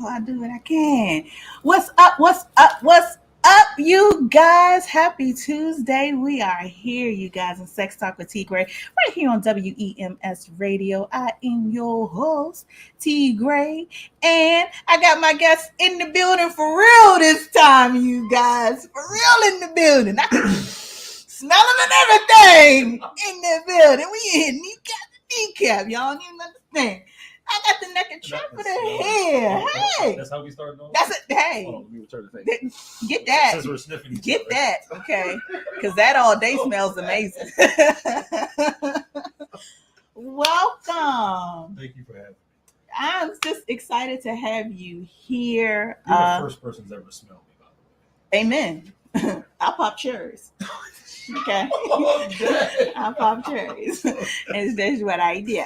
I do what I can. What's up? What's up? What's up, you guys? Happy Tuesday. We are here, you guys, in Sex Talk with T Gray, right here on WEMS Radio. I am your host, T Gray, and I got my guests in the building for real this time, you guys. For real in the building. I can smell them and everything in the building. We in kneecap to kneecap. Y'all don't even understand. I got the Naked Trumpeter here. Hey, that's how we start going. That's it. Hey, hold on, let me return the thing. Get that. Since we're sniffing each Get other. that, okay? Because that all day smells amazing. Welcome. Thank you for having me. I'm just excited to have you here. You're the first person that's ever smelled me, by the way. Amen. I'll pop cherries. Okay. I'll pop cherries. That's what I do.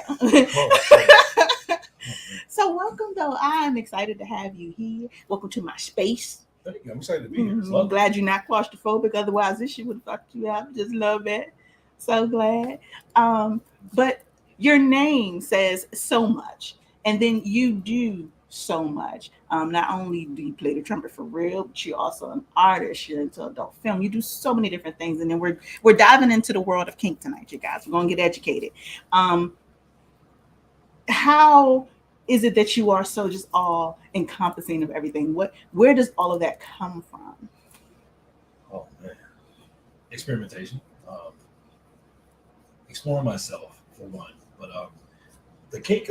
So welcome, though. I'm excited to have you here. Welcome to my space. Thank you. I'm excited to be here. I'm glad you're not claustrophobic. Otherwise, this shit would have fucked you up just a little bit. So glad. But your name says so much, and then you do so much. Not only do you play the trumpet for real, but you're also an artist. You're into adult film. You do so many different things, and then we're diving into the world of kink tonight, you guys. We're gonna get educated. How is it that you are so just all encompassing of everything? Where does all of that come from? Oh man, experimentation, exploring myself for one, but the kink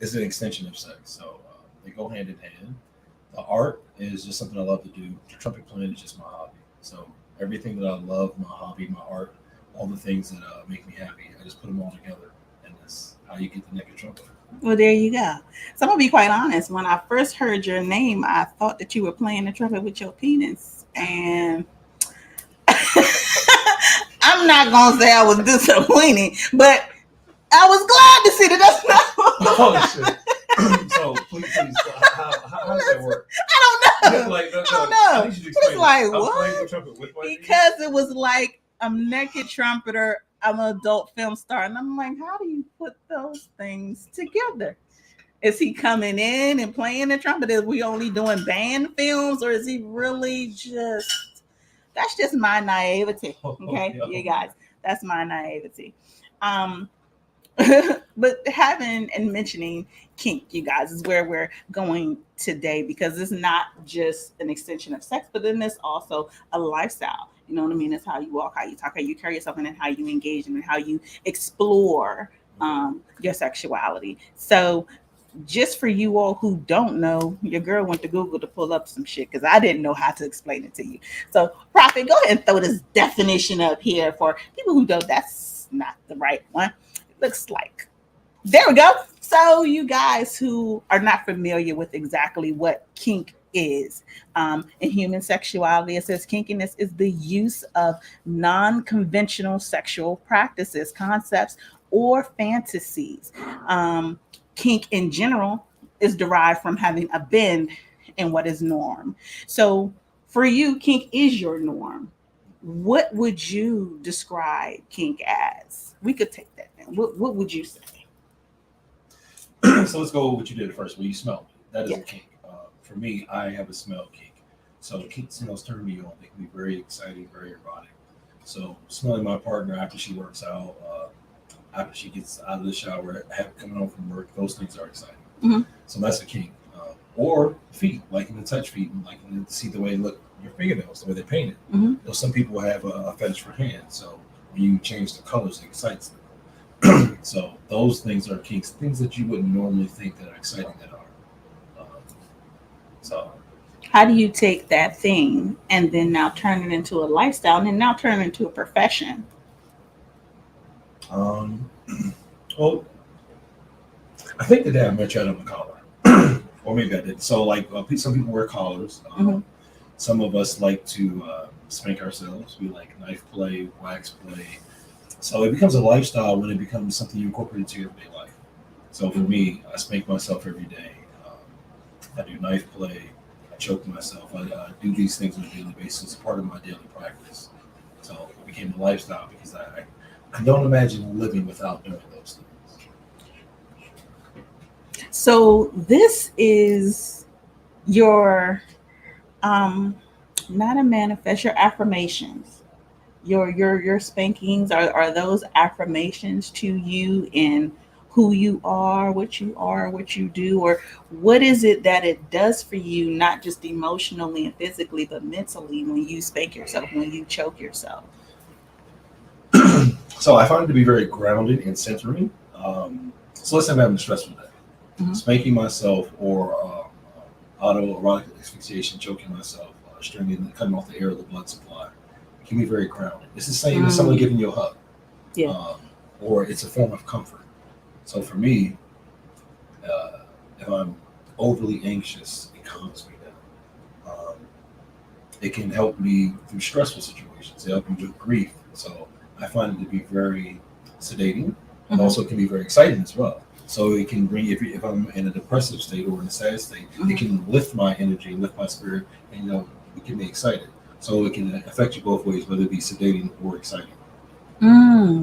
is an extension of sex, so they go hand in hand. The art is just something I love to do. The trumpet playing is just my hobby. So everything that I love, my hobby, my art, all the things that make me happy, I just put them all together, and that's how you get the Naked Trumpeter. Well, there you go. So I'm gonna be quite honest. When I first heard your name, I thought that you were playing the trumpet with your penis, and I'm not gonna say I was disappointed, but I was glad to see that that's not. Oh shit! So please, how does that work? I don't know. Like, I don't know. I need you to explain It's like, I'm what? playing the trumpet with my Because it was like I'm Naked Trumpeter, I'm an adult film star, and I'm like, how do you put those things together? Is he coming in and playing the trumpet? Is we only doing band films, or is he really just? That's just my naivety. Okay, you guys, that's my naivety. But having and mentioning kink, you guys, is where we're going today, because it's not just an extension of sex, but then it's also a lifestyle. You know what I mean? It's how you walk, how you talk, how you carry yourself, and then how you engage and how you explore your sexuality. So just for you all who don't know, your girl went to Google to pull up some shit because I didn't know how to explain it to you. So Prophet, go ahead and throw this definition up here for people who don't. That's not the right one. Looks like. There we go. So you guys who are not familiar with exactly what kink is, in human sexuality, it says kinkiness is the use of non-conventional sexual practices, concepts, or fantasies. Kink in general is derived from having a bend in what is norm. So for you, kink is your norm. What would you describe kink as? We could take that then. What would you say? So let's go with what you did first. Well, you smell me. That is Yeah. a kink. For me, I have a smell kink. So kink smells turn me on. They can be very exciting, very erotic. So smelling my partner after she works out, after she gets out of the shower, coming home from work, those things are exciting. Mm-hmm. So that's a kink. Or feet, liking to touch feet and liking to see the way they look, your fingernails, the way they paint it. Mm-hmm. You know, some people have a fetish for hands. So when you change the colors, it excites them. So those things are kinks, things that you wouldn't normally think that are exciting that are. So how do you take that thing and then now turn it into a lifestyle and then now turn it into a profession? Well, I think the day I met you out of a collar, or maybe I did. So like some people wear collars. Mm-hmm. Some of us like to spank ourselves. We like knife play, wax play. So it becomes a lifestyle when it becomes something you incorporate into your everyday life. So for me, I spank myself every day. I do knife play. I choke myself. I do these things on a daily basis. It's part of my daily practice. So it became a lifestyle because I don't imagine living without doing those things. So this is your not a manifest, your affirmations. Your spankings are those affirmations to you in who you are, what you do, or what is it that it does for you, not just emotionally and physically, but mentally when you spank yourself, when you choke yourself. So I find it to be very grounded and centering. So let's say I'm having a stressful day. Mhm. Spanking myself or autoerotic asphyxiation, choking myself, stringing, cutting off the air of the blood supply. It can be very grounded. It's the same as someone giving you a hug, Yeah. or it's a form of comfort. So for me, if I'm overly anxious, it calms me down. It can help me through stressful situations. It helps me with grief. So I find it to be very sedating, and Mhm. also can be very exciting as well. So it can bring if I'm in a depressive state or in a sad state, it can lift my energy, lift my spirit, and it can be excited. So it can affect you both ways, whether it be sedating or exciting.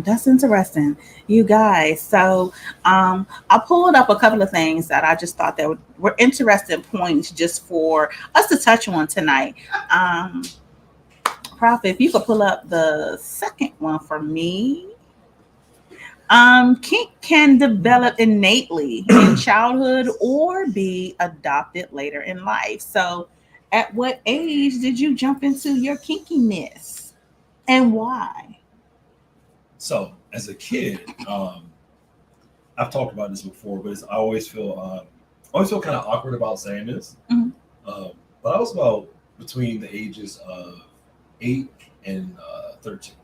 That's interesting, you guys. So, I pulled up a couple of things that I just thought that were interesting points just for us to touch on tonight. Um, Prophet, if you could pull up the second one for me. Kink can develop innately in childhood or be adopted later in life. So, at what age did you jump into your kinkiness and why? So as a kid, I've talked about this before, but I always feel kind of awkward about saying this. Mhm. Um, but I was about between the ages of 8 and 13,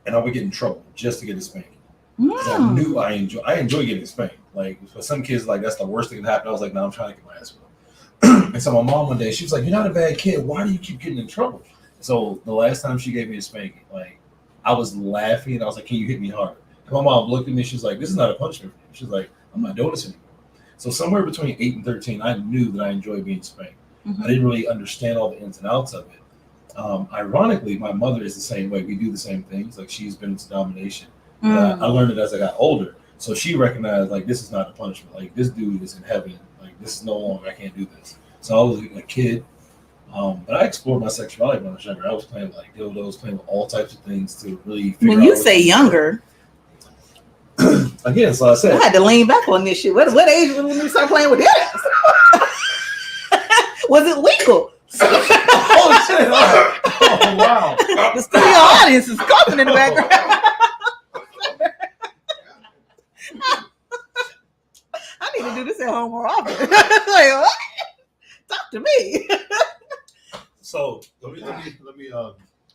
and I would get in trouble just to get a spanking because I knew Mm. I enjoy getting spanked. Like for some kids, like that's the worst thing that happened. I was like, no, I'm trying to get my ass whipped. And so my mom one day, she was like, "You're not a bad kid. Why do you keep getting in trouble?" So the last time she gave me a spanking, like I was laughing and I was like, "Can you hit me harder?" And my mom looked at me. She was like, "This is not a punishment for you." She was like, "I'm not doing this anymore." So somewhere between 8 and 13, I knew that I enjoyed being spanked. I didn't really understand all the ins and outs of it. Ironically, my mother is the same way. We do the same things. Like she's been into domination. But I learned it as I got older. So she recognized like this is not a punishment. Like this dude is in heaven. Like this is no longer. I can't do this. So I was a kid, but I explored my sexuality when I was younger. I was playing with like dildos, playing with all types of things to really figure When out. you say younger, Again, so I I said had to lean back on this shit. What age when you start playing with that? Was it legal? oh shit! Oh wow! The studio audience is coughing in the background. I need to do this at home more often. Like, what? Talk to me. So let me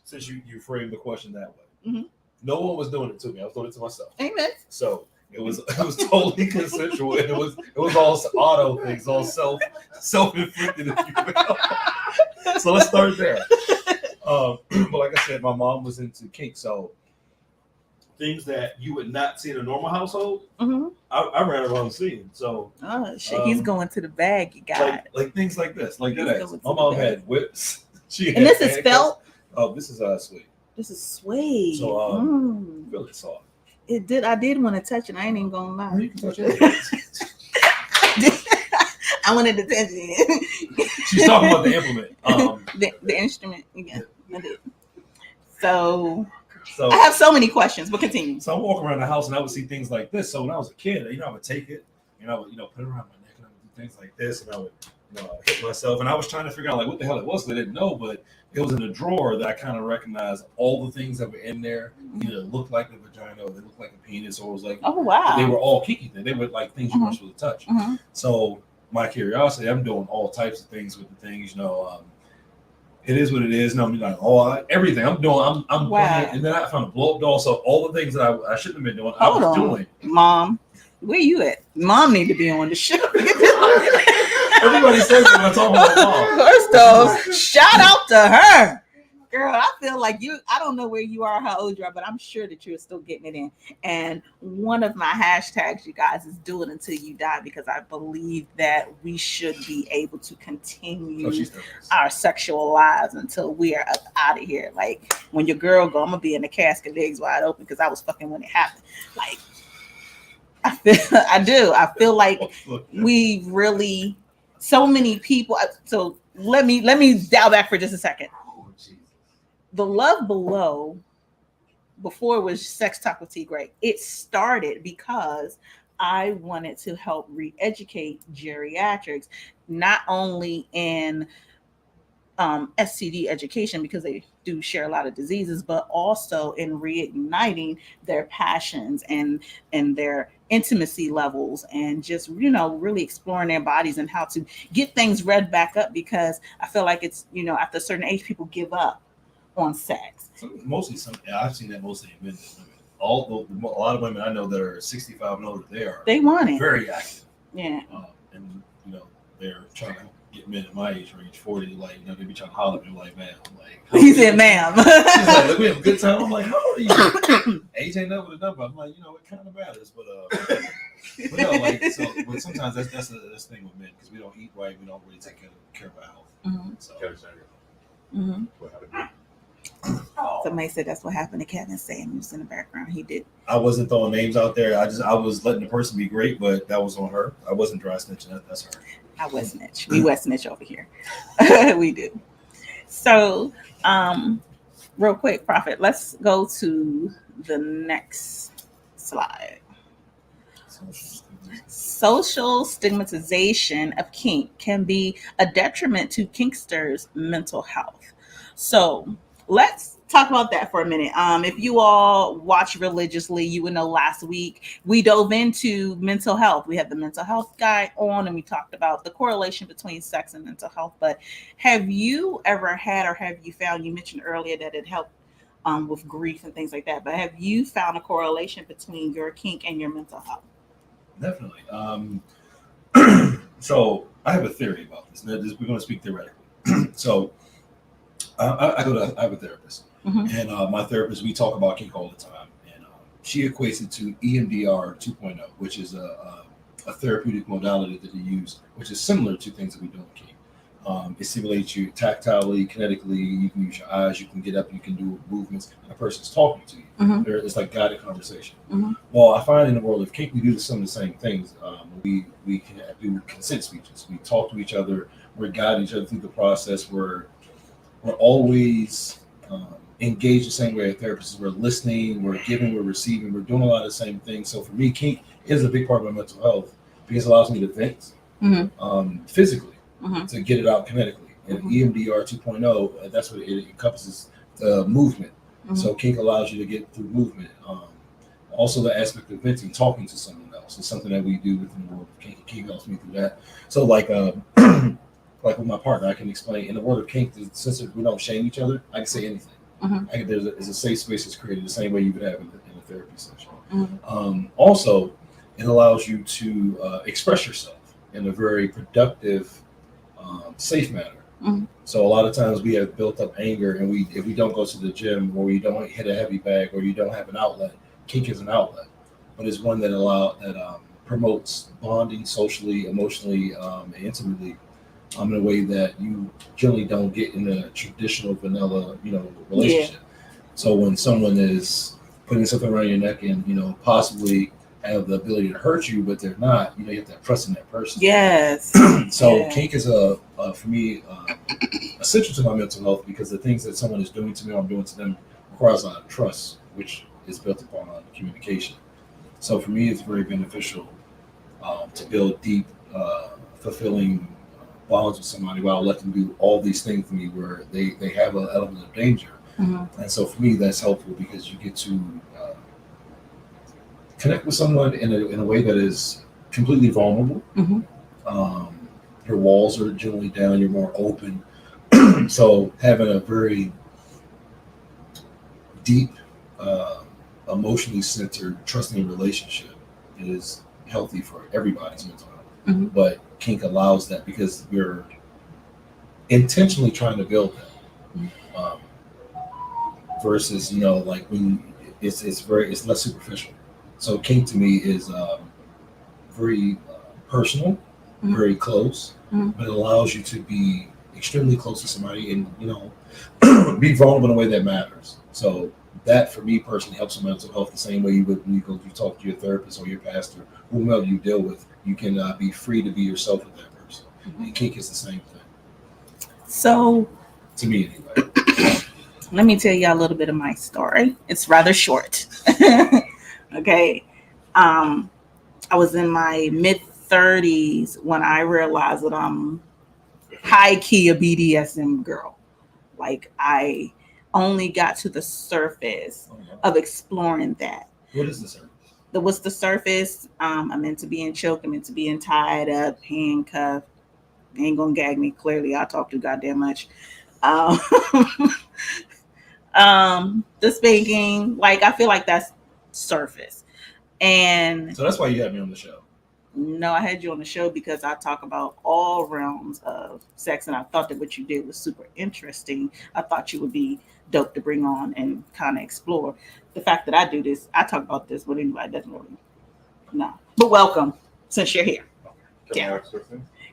since you framed the question that way, Mhm. no one was doing it to me. I was doing it to myself. Amen. So it was totally consensual. And it was all auto things, all self inflicted, if you will. So let's start there. But like I said, my mom was into kink, so things that you would not see in a normal household, I ran around seeing. So Oh shit, he's going to the bag, you guys. like things like this, like He's that. going to My the mom bag. had whips. She And had this is handcuffs. felt. Oh, this is sweet. This is suede. So feel it soft. It did. I did want to touch it. I ain't even gonna lie. You can touch it. I wanted to touch it. She's talking about the implement. The instrument. Yeah, I did. So So I have so many questions, but continue. So I'm walking around the house and I would see things like this. So when I was a kid, I would take it, I would, put it around my neck and I would do things like this, and I would, hit myself. And I was trying to figure out like what the hell it was. I didn't know, but it was in a drawer that I kind of recognized all the things that were in there. Either looked like a vagina, or they looked like a penis, or it was like, oh wow, they were all kinky things. They were like things you weren't supposed to touch. So my curiosity, I'm doing all types of things with the things, it is what it is. No, I'm like, everything I'm doing, I'm wow. playing. And then I found a blow up doll. So all the things that I shouldn't have been doing, Hold I was on. doing. Mom, where you at? Mom need to be on the show. Everybody says that when I talk about mom. First off, shout out to her. Girl, I feel like I don't know where you are, how old you are, but I'm sure that you're still getting it in. And one of my hashtags, you guys, is do it until you die, because I believe that we should be able to continue our sexual lives until we are up out of here. Like when your girl go, I'm going to be in the casket, legs wide open, because I was fucking when it happened. Like, I do. I feel like we really, so many people. So let me dial back for just a second. Oh, Jesus. The Love Below, before it was Sex Talk with T Gray, it started because I wanted to help re-educate geriatrics, not only in STD education because they do share a lot of diseases, but also in reigniting their passions and their intimacy levels, and just really exploring their bodies and how to get things read back up, because I feel like it's after a certain age people give up on sex. Mostly, I've seen that mostly in men and women. A lot of women I know that are 65 and older, They want it. very active. Yeah. And they're trying to get men in my age range, 40, like they be trying to holler at me like, man, I'm like, He said, ma'am. She's like, look, we have a good time. I'm like, how old are you? Age ain't nothing but a number. I'm like, it kind of matters, but no, like, so, but sometimes that's the thing with men, because we don't eat right, we don't really take care of our health. Mm-hmm. So, Mm-hmm. Somebody said that's what happened to Kevin Samuels in the background. He did. I wasn't throwing names out there. I was letting the person be great, but that was on her. I wasn't dry snitching. That's her. I West snitch. We West snitch over here. We do. So, real quick, Prophet, let's go to the next slide. Social stigmatization of kink can be a detriment to kinksters' mental health. So let's talk about that for a minute. If you all watch religiously, you would know last week we dove into mental health. We had the mental health guy on, and we talked about the correlation between sex and mental health. But have you ever had, or have you found, you mentioned earlier that it helped with grief and things like that, but have you found a correlation between your kink and your mental health? Definitely. So I have a theory about this. We're going to speak theoretically. So I have a therapist, and my therapist, we talk about kink all the time, and she equates it to EMDR 2.0, which is a therapeutic modality that they use, which is similar to things that we do in kink. It stimulates you tactilely, kinetically. You can use your eyes. You can get up. You can do movements. And a person's talking to you. It's like guided conversation. Well, I find in the world of kink, we do some of the same things. We can do consent speeches. We talk to each other. We're guiding each other through the process. We're always engaged the same way as therapists. We're listening. We're giving. We're receiving. We're doing a lot of the same things. So for me, kink is a big part of my mental health because it allows me to vent physically. To get it out kinetically. And EMDR 2.0, that's what it encompasses, the movement. So kink allows you to get through movement. Also the aspect of venting, talking to someone else, is something that we do within the world of kink. Kink helps me through that. So like with my partner, I can explain, in the world of kink, since we don't shame each other, I can say anything. There's a safe space that's created the same way you would have in a therapy session. Also, it allows you to express yourself in a very productive, safe manner. So a lot of times we have built up anger, and if we don't go to the gym, or you don't hit a heavy bag, or you don't have an outlet, kink is an outlet, but it's one that promotes bonding socially, emotionally, and intimately, in a way that you generally don't get in a traditional vanilla, relationship. So when someone is putting something around your neck and possibly have the ability to hurt you, but they're not, you have to have trust in that person. Yes. So kink is for me, essential to my mental health, because the things that someone is doing to me or I'm doing to them requires a lot of trust, which is built upon communication. So for me, it's very beneficial to build deep, fulfilling bonds with somebody while I let them do all these things to me where they have an element of danger. And so for me, that's helpful because you get to connect with someone in a way that is completely vulnerable. Your walls are generally down. You're more open. So having a very deep, emotionally centered, trusting relationship is healthy for everybody's mental health. But kink allows that because we're intentionally trying to build that. Versus, like when it's less superficial. So kink to me is very personal, very close, but it allows you to be extremely close to somebody and be vulnerable in a way that matters. So that for me personally helps with mental health the same way you would when you go to talk to your therapist or your pastor, whomever you deal with. You can be free to be yourself with that person. And kink is the same thing. So, to me, anyway. Let me tell you a little bit of my story. It's rather short. Okay. Um, I was in my mid 30s when I realized that I'm high key a BDSM girl. Like, I only got to the surface of exploring that. What is the surface? What's the surface? I'm into being choked. I'm into being tied up, handcuffed. They ain't gonna gag me. Clearly, I talk too goddamn much. Um, the spanking, like, I feel like that's surface. And so that's why you had me on the show. No, I had you on the show because I talk about all realms of sex, and I thought that what you did was super interesting. I thought you would be dope to bring on and kind of explore. The fact that I do this, I talk about this, but anybody doesn't really know. But welcome, since you're here. Yeah.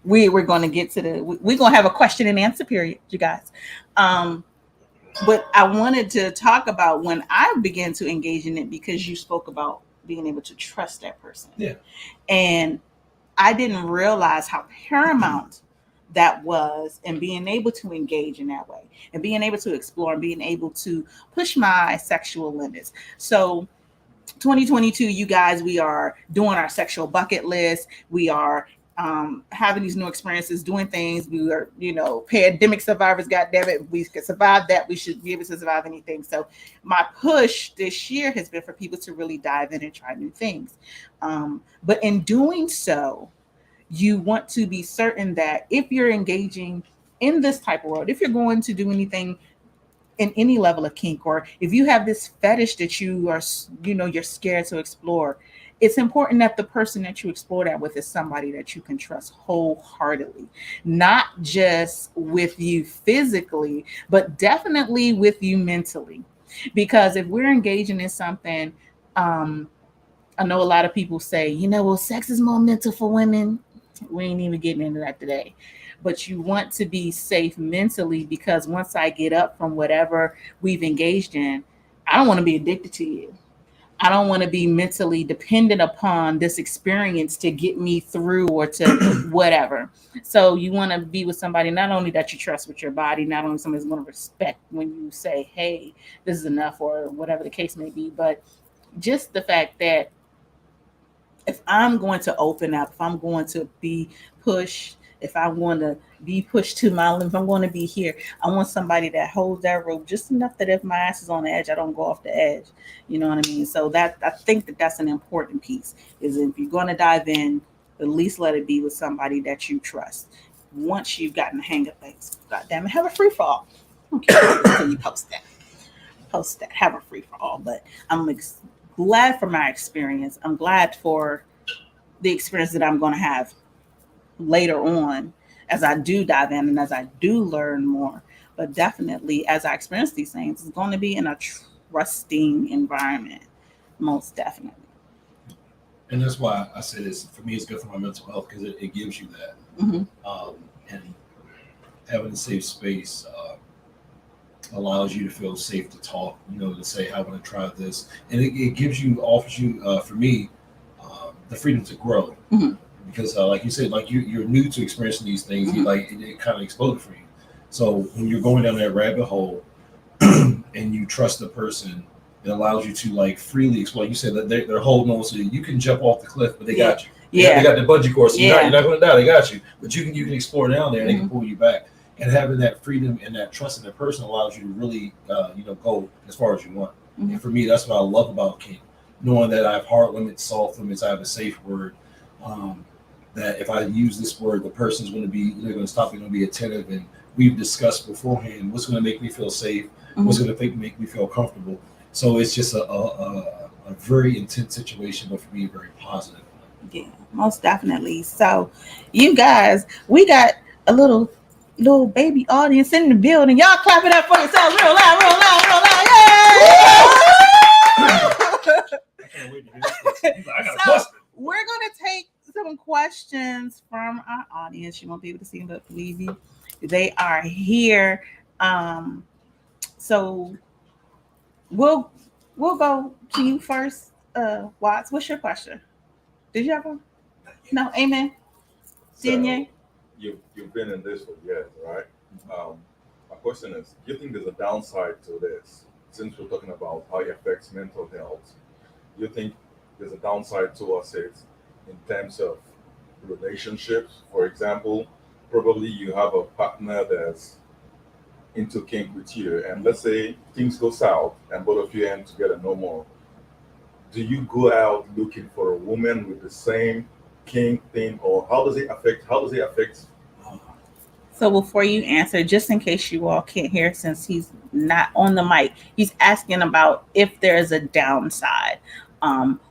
We're going to get to we're going to have a question and answer period, you guys. But I wanted to talk about when I began to engage in it because you spoke about being able to trust that person. Yeah. And I didn't realize how paramount that was in being able to engage in that way and being able to explore and being able to push my sexual limits. So 2022, you guys, we are doing our sexual bucket list. We are having these new experiences, doing things. We are, pandemic survivors. God damn it, we can survive that. We should be able to survive anything. So my push this year has been for people to really dive in and try new things. But in doing so, you want to be certain that if you're engaging in this type of world, if you're going to do anything in any level of kink, or if you have this fetish that you are, you're scared to explore, it's important that the person that you explore that with is somebody that you can trust wholeheartedly, not just with you physically, but definitely with you mentally. Because if we're engaging in something, I know a lot of people say, well, sex is more mental for women. We ain't even getting into that today. But you want to be safe mentally, because once I get up from whatever we've engaged in, I don't want to be addicted to you. I don't want to be mentally dependent upon this experience to get me through or to whatever. So you want to be with somebody not only that you trust with your body, not only somebody's going to respect when you say, hey, this is enough, or whatever the case may be, but just the fact that if I'm going to open up, if I'm going to be pushed, if I want to be pushed to my limit, if I'm going to be here, I want somebody that holds that rope just enough that if my ass is on the edge, I don't go off the edge. You know what I mean? So that, I think that that's an important piece, is if you're going to dive in, at least let it be with somebody that you trust. Once you've gotten the hang of things, God damn it, have a free for all. Okay, until you post that, have a free for all. But I'm glad for my experience. I'm glad for the experience that I'm going to have later on as I do dive in and as I do learn more. But definitely, as I experience these things, it's going to be in a trusting environment, most definitely. And that's why I say this. For me, it's good for my mental health because it gives you that. And having a safe space allows you to feel safe to talk, to say, I want to try this. And it gives you, offers you, for me, the freedom to grow. Because like you said, like you're new to experiencing these things, it kind of exploded for you. So when you're going down that rabbit hole and you trust the person, it allows you to freely explore. You said that they're holding on, so you can jump off the cliff, but they got you. They got the bungee cord, so you're not going to die. They got you, but you can explore down there, and they can pull you back. And having that freedom and that trust in that person allows you to really, go as far as you want. And for me, that's what I love about kink, knowing that I have hard limits, soft limits, I have a safe word. That if I use this word, the person's going to be, they're going to stop, they're going to be attentive, and we've discussed beforehand what's going to make me feel safe, what's going to make me feel comfortable. So it's just a very intense situation, but for me, very positive. Yeah, most definitely. So, you guys, we got a little baby audience in the building. Y'all clap it up for yourselves real loud, real loud, real loud. Yeah! So, we're going to take some questions from our audience. You won't be able to see them, but believe me, they are here. So We'll go to you first, Watts. What's your question? Did you have one? No, amen. So Didn't you've been in this for years, right? My question is, do you think there's a downside to this? Since we're talking about how it affects mental health, do you think there's a downside towards it in terms of relationships? For example, probably you have a partner that's into kink with you, and let's say things go south and both of you end together no more. Do you go out looking for a woman with the same kink thing, or how does it affect? So before you answer, just in case you all can't hear, since he's not on the mic, he's asking about if there is a downside,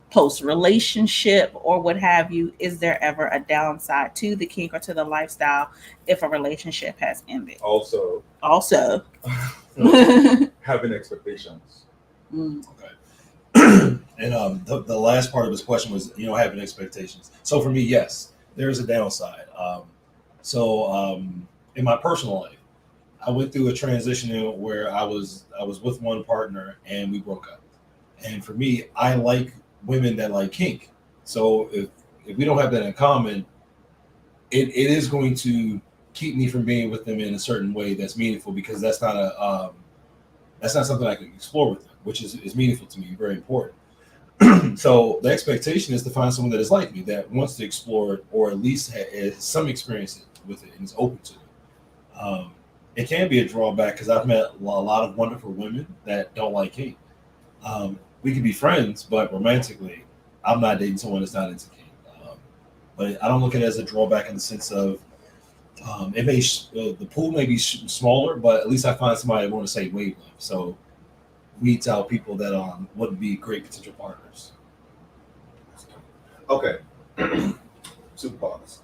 post relationship or what have you. Is there ever a downside to the kink or to the lifestyle if a relationship has ended? Also, Also, having expectations. mm, Okay. And the last part of his question was, having expectations. So for me, yes, there is a downside. In my personal life, I went through a transition where I was with one partner and we broke up. And for me, I like women that like kink. So if we don't have that in common, it is going to keep me from being with them in a certain way that's meaningful, because that's not something I can explore with them, which is meaningful to me, very important. So the expectation is to find someone that is like me, that wants to explore it, or at least has some experience with it and is open to it. It can be a drawback because I've met a lot of wonderful women that don't like kink. We can be friends, but romantically, I'm not dating someone that's not into kink. But I don't look at it as a drawback in the sense of the pool may be smaller, but at least I find somebody I want to say wavelength. So weeds out people that wouldn't be great potential partners. Okay, two parts.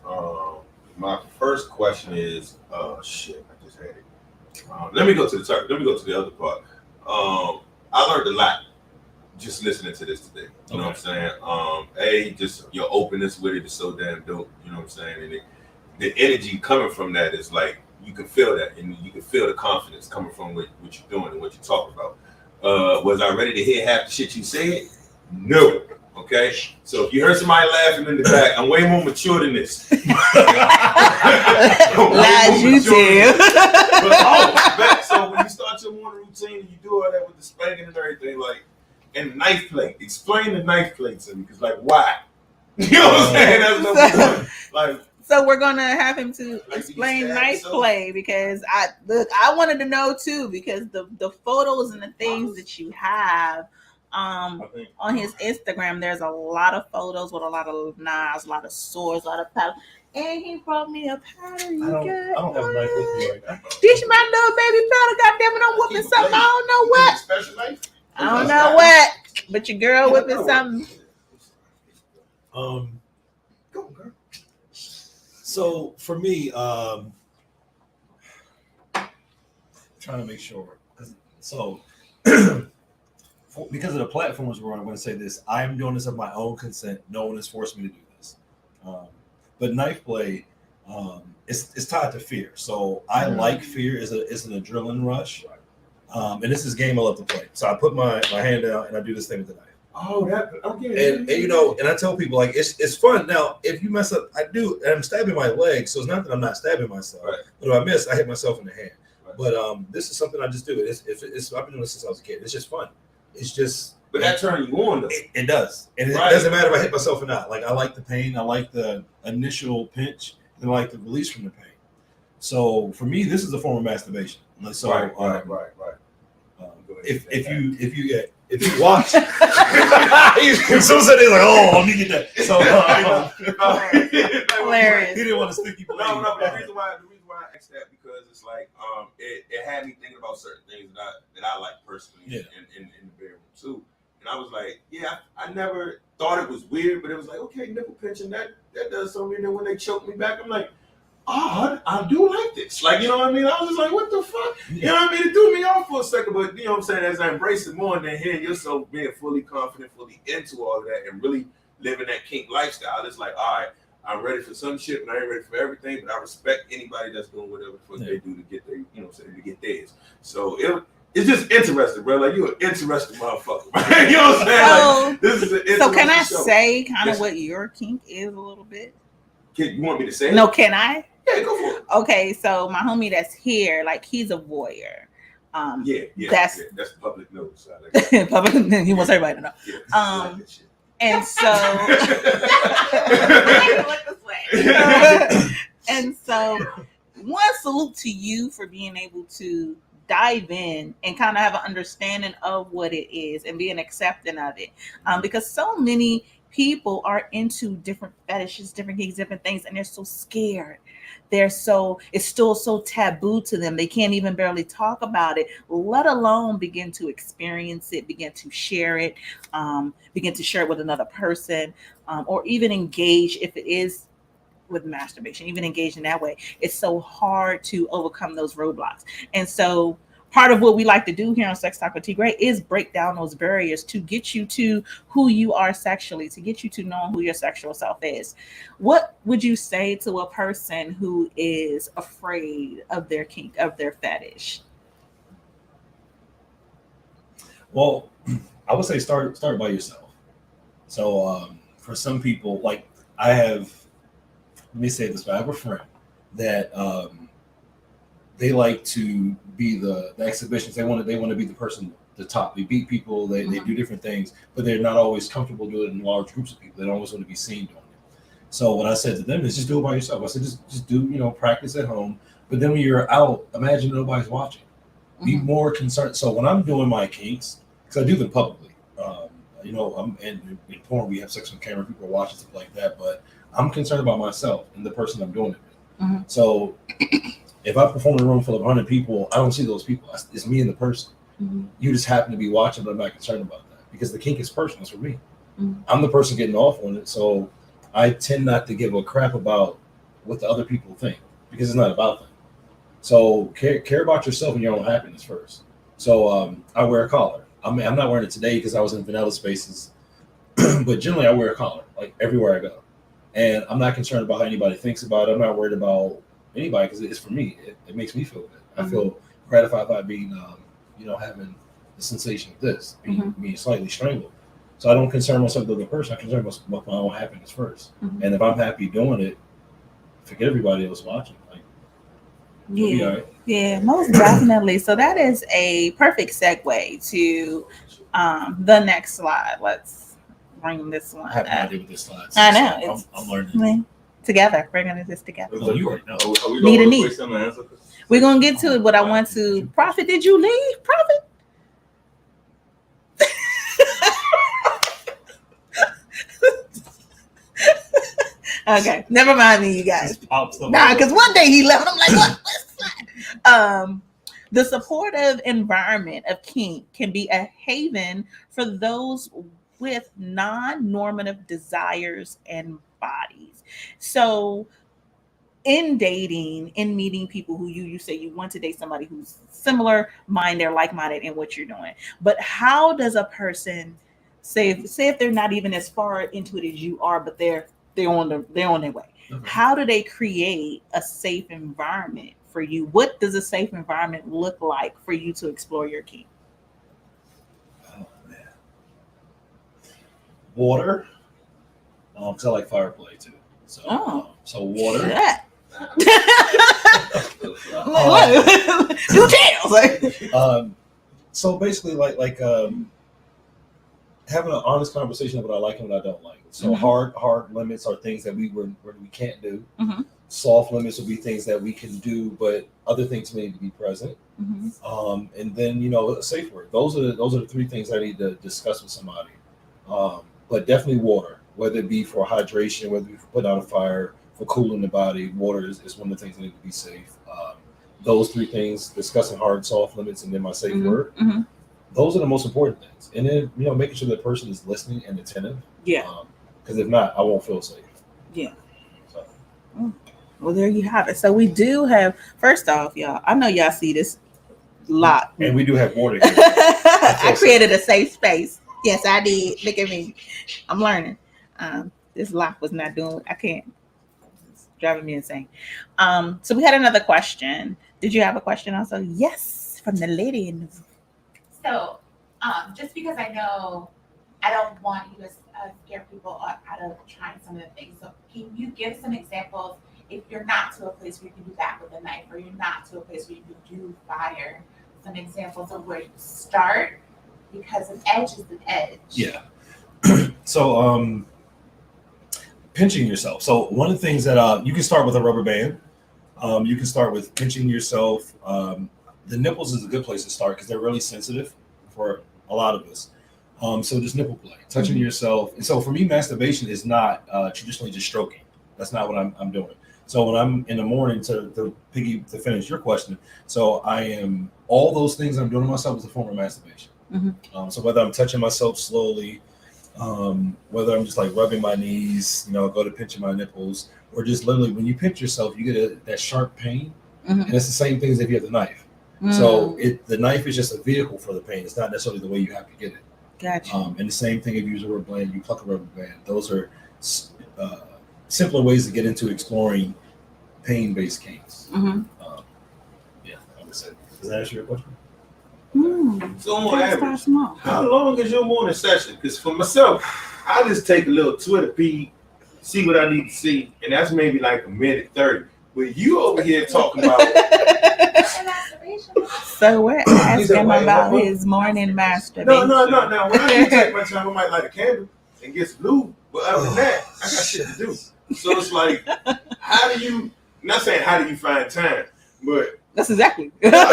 My first question is, shit, I just had it. Let me go to the other part. I learned a lot just listening to this today. You know what I'm saying? Just your openness with it is so damn dope. You know what I'm saying? And the energy coming from that is like, you can feel that, and you can feel the confidence coming from what you're doing and what you're talking about. Was I ready to hear half the shit you said? No. Okay, so if you heard somebody laughing in the back, I'm way more mature than this. lies you tell. So when you start your morning routine and you do all that with the spanking and everything, like, and the knife play, explain the knife play to me, because like, why? You know what I'm saying? That's what we're doing. Like, so we're gonna have him to Like, explain you stab knife yourself? play, because I wanted to know too, because the photos and the things that you have I think on his Instagram, there's a lot of photos with a lot of knives, a lot of swords, a lot of paddle. And he brought me a paddle. You I don't have a knife with me right now. Teach my little baby paddle. God damn it, I'm whooping something. I don't know what. Special knife? I don't know what. But your girl whipping something. Um, Go, girl. so for me, trying to make sure. So because of the platforms where I'm going to say this, I'm doing this of my own consent. No one has forced me to do this. But knife play, it's tied to fear. So I like fear is an adrenaline rush. And this is a game I love to play. So I put my hand out and I do this thing with the knife. Oh, that okay. And and I tell people, like, it's fun. Now, if you mess up, and I'm stabbing my leg, so it's not that I'm not stabbing myself. Right. But if I miss, I hit myself in the hand. Right. But this is something I just do. I've been doing this since I was a kid. It's just fun. It's just. But that turns you on though. It does, and it doesn't matter if I hit myself or not. Like, I like the pain. I like the initial pinch, and I like the release from the pain. So for me, this is a form of masturbation. So Right. if you watch, so said he's like, oh, let me get that. So Hilarious. he didn't want to sticky blade. No. But the reason why I asked that, because it's like it had me thinking about certain things that I like personally in the bedroom too. And I was like, yeah, I never thought it was weird, but it was like, okay, nipple pinching, that does something. And then when they choke me back, I'm like, oh, I do like this. Like, you know what I mean? I was just like, what the fuck? You know what I mean? It threw me off for a second, but you know what I'm saying? As I embrace it more and then hear yourself being fully confident, fully into all of that, and really living that kink lifestyle, it's like, all right, I'm ready for some shit, but I ain't ready for everything, but I respect anybody that's doing whatever the fuck they do to get their, you know what I'm saying, to get theirs. So it's just interesting, bro. Like, you're an interesting motherfucker. Man. You know what I'm saying? Like, this is an interesting So can I show. say kind of Yes. what your kink is a little bit? You want me to say it? No, can I? Yeah, go for it. Okay, so my homie that's here, like he's a voyeur. Yeah. That's public news. I like that. public. He wants everybody to know. Yeah, I like that shit. And so, and so, one salute to you for being able to dive in and kind of have an understanding of what it is and being accepting of it, because so many people are into different fetishes, different gigs, different things, and they're so scared. It's still so taboo to them. They can't even barely talk about it, let alone begin to experience it, begin to share it, begin to share it with another person, or even engage if it is with masturbation, even engage in that way. It's so hard to overcome those roadblocks. And so part of what we like to do here on Sex Talk with T Gray is break down those barriers to get you to who you are sexually, to get you to knowing who your sexual self is. What would you say to a person who is afraid of their kink, of their fetish? Well, I would say start by yourself. So for some people, like let me say this, but I have a friend that they like to be the exhibitions. They want to be the person, the top. They beat people. They do different things, but they're not always comfortable doing it in large groups of people. They don't always want to be seen doing it. So what I said to them is just do it by yourself. I said just do practice at home. But then when you're out, imagine nobody's watching. Be more concerned. So when I'm doing my kinks, because I do them publicly, I'm in porn. We have sex on camera. People are watching stuff like that. But I'm concerned about myself and the person I'm doing it with. So if I perform in a room full of 100 people, I don't see those people. It's me and the person. You just happen to be watching, but I'm not concerned about that because the kink is personal. It's for me. I'm the person getting off on it. So I tend not to give a crap about what the other people think because it's not about them. So care about yourself and your own happiness first. So I wear a collar. I'm not wearing it today because I was in vanilla spaces, but generally I wear a collar like everywhere I go. And I'm not concerned about how anybody thinks about it. I'm not worried about anybody because it's for me. It makes me feel good. I feel gratified by being, having the sensation of this, being slightly strangled. So I don't concern myself with the other person. I concern myself with my own happiness first. And if I'm happy doing it, forget everybody else watching. Like, Yeah. Right. Yeah, most definitely. So that is a perfect segue to the next slide. Let's bring this one I have no up. idea what this slide is. I know. I'm learning. Together. We're going to do this together. Well, you already know. Are we Need a going need. to question and answer? We're going to get to it, but I want to... Prophet, did you leave? Prophet? Okay, never mind me, you guys. Nah, because one day he left. I'm like, what's that? The supportive environment of kink can be a haven for those with non-normative desires and bodies. So in dating, in meeting people who you say you want to date somebody who's similar minded, like-minded in what you're doing. But how does a person say if they're not even as far into it as you are, but they're on their way. Okay. How do they create a safe environment for you? What does a safe environment look like for you to explore your kink? Oh man, water. Because I like fire play too. So, so water. Do tales. So basically, like having an honest conversation of what I like and what I don't like. So hard limits are things that we can't do. Soft limits will be things that we can do, but other things may need to be present. And then a safe word. Those are the three things I need to discuss with somebody. But definitely water, whether it be for hydration, whether it be for putting out a fire, for cooling the body. Water is one of the things that need to be safe. Those three things, discussing hard, soft limits, and then my safe word. Those are the most important things. And then, making sure that person is listening and attentive. Yeah. Because if not, I won't feel safe. Yeah. So. Well, there you have it. So we do have, first off, y'all, I know y'all see this lot. And we do have water. I created a safe space. Yes, I did. Look at me. I'm learning. This lock was not doing, I can't. It's driving me insane. So we had another question. Did you have a question also? Yes, from the lady in the So, just because I know I don't want you to scare people out of trying some of the things. So, can you give some examples if you're not to a place where you can do that with a knife, or you're not to a place where you can do fire? Some examples of where you start, because an edge is an edge. Yeah. So, pinching yourself. So one of the things that you can start with a rubber band. You can start with pinching yourself. The nipples is a good place to start because they're really sensitive for a lot of us. So just nipple play, touching yourself. And so for me, masturbation is not traditionally just stroking. That's not what I'm doing. So when I'm in the morning to finish your question, so I am all those things I'm doing to myself is a form of masturbation. So whether I'm touching myself slowly, whether I'm just like rubbing my knees, go to pinching my nipples, or just literally when you pinch yourself, you get that sharp pain, and it's the same thing as if you have the knife. So the knife is just a vehicle for the pain. It's not necessarily the way you have to get it. Gotcha. And the same thing if you use a rubber band, you pluck a rubber band. Those are simpler ways to get into exploring pain-based kinks. Yeah, I would say. Does that answer your question? So on average, how long is your morning session? Because for myself, I just take a little Twitter feed, see what I need to see, and that's maybe like a minute 30. But you over here talking about So we're asking him about his morning masturbation. No. Now when I do take my time, I might light a candle and get some lube. But other than that, I got shit to do. So it's like, how do you? Not saying how do you find time, but that's exactly. you wake up at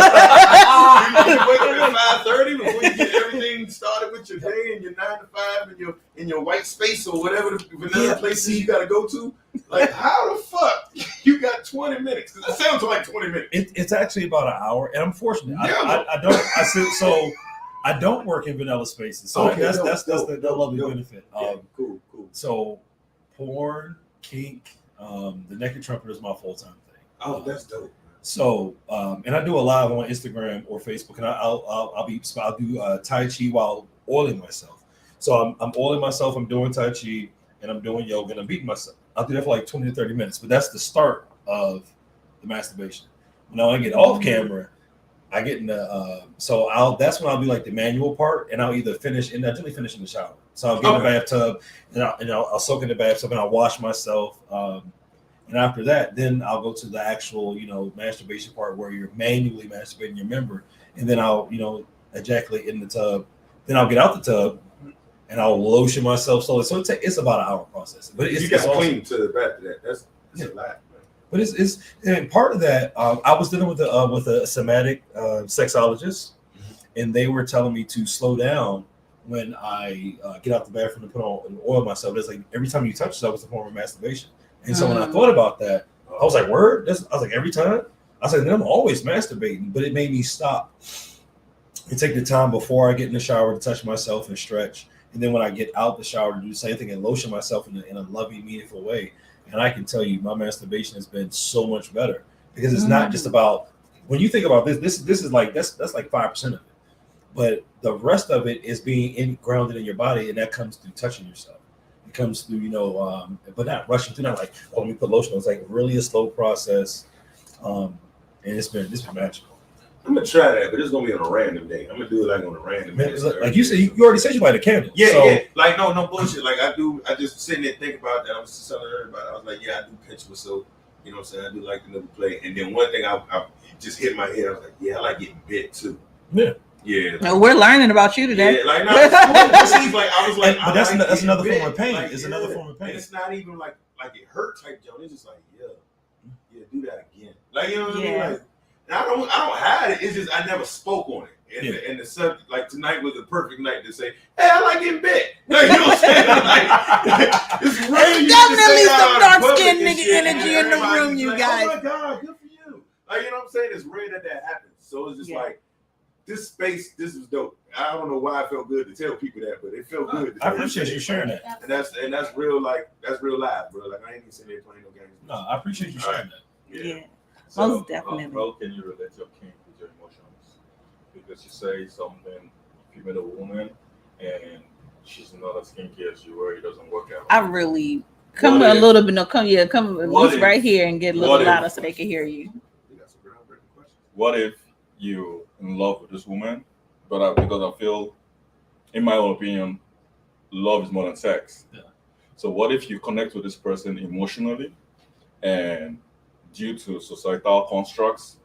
5:30 before you get everything started with your day and your 9 to 5 and in your white space or whatever the vanilla places you got to go to. Like, how the fuck you got 20 minutes? Because it sounds like 20 minutes. It's actually about an hour, and I'm fortunate. Yeah. I don't work in vanilla spaces, so Okay, that's the lovely benefit. Cool. So porn, kink, the Naked Trumpeter is my full-time thing. Oh, that's dope. So, and I do a live on Instagram or Facebook, and I'll do Tai Chi while oiling myself. So I'm oiling myself, I'm doing Tai Chi, and I'm doing yoga, and I'm beating myself. I'll do that for like 20 to 30 minutes, but that's the start of the masturbation. When I get off camera, I get in the that's when I'll do like the manual part, and I'll either finish, and I generally finish in the shower. So I'll get in the bathtub, and I'll soak in the bathtub, and I'll wash myself. And after that, then I'll go to the actual, masturbation part where you're manually masturbating your member, and then I'll, ejaculate in the tub. Then I'll get out the tub, and I'll lotion myself slowly. So it's about an hour process. But you got clean to the back of that. That's a lot, man. But it's and part of that. I was dealing with a somatic sexologist, and they were telling me to slow down when I get out the bathroom to put on and oil myself. It's like every time you touch yourself, it's a form of masturbation. And so when I thought about that, I was like, word? I was like, every time? I was like, then I'm always masturbating. But it made me stop and take the time before I get in the shower to touch myself and stretch. And then when I get out the shower to do the same thing and lotion myself in a loving, meaningful way. And I can tell you, my masturbation has been so much better because it's not just about, when you think about this is like, that's like 5% of it. But the rest of it is being grounded in your body, and that comes through touching yourself. It comes through, but not rushing through. Not like, let me put lotion on. It's like really a slow process, and it's been magical. I'm gonna try that, but it's gonna be on a random day. I'm gonna do it like on a random day. Like you said, you already said you light a candle. Yeah. Like no bullshit. Like I just sitting there thinking about that. I was just telling everybody. I was like, yeah, I do pinch myself. You know what I'm saying? I do like the little play. And then one thing I just hit my head. I was like, yeah, I like getting bit too. Yeah. Yeah. No, we're learning about you today. Yeah, like, no, it's like I was like, but that's another form of pain. It's another form of pain. And it's not even like it hurt type Joe. It's just like, yeah, do that again. Like, you know what I mean? Like, I don't hide it. It's just I never spoke on it. And the subject, like tonight was the perfect night to say, hey, I like getting bit. Like, you know what I'm saying? Like, it's really definitely some dark skinned nigga energy in the room, you guys. Oh my God, good for you. Like, you know what I'm saying? It's rare that happens. So it's just like, this space, this is dope. I don't know why it felt good to tell people that, but it felt good. I appreciate you sharing that. And that's real, that's real live, bro. Like I ain't even sitting there playing no games. No, I appreciate you sharing that. Yeah. So, most definitely. How can you relate your kink with your emotions? Because you say something, if you met a woman and she's not as kinky as you were, it doesn't work out. I really come a little bit. No, come at least right here and get a little louder so they can hear you. What if you in love with this woman, but because I feel, in my own opinion, love is more than sex. Yeah. So what if you connect with this person emotionally, and due to societal constructs,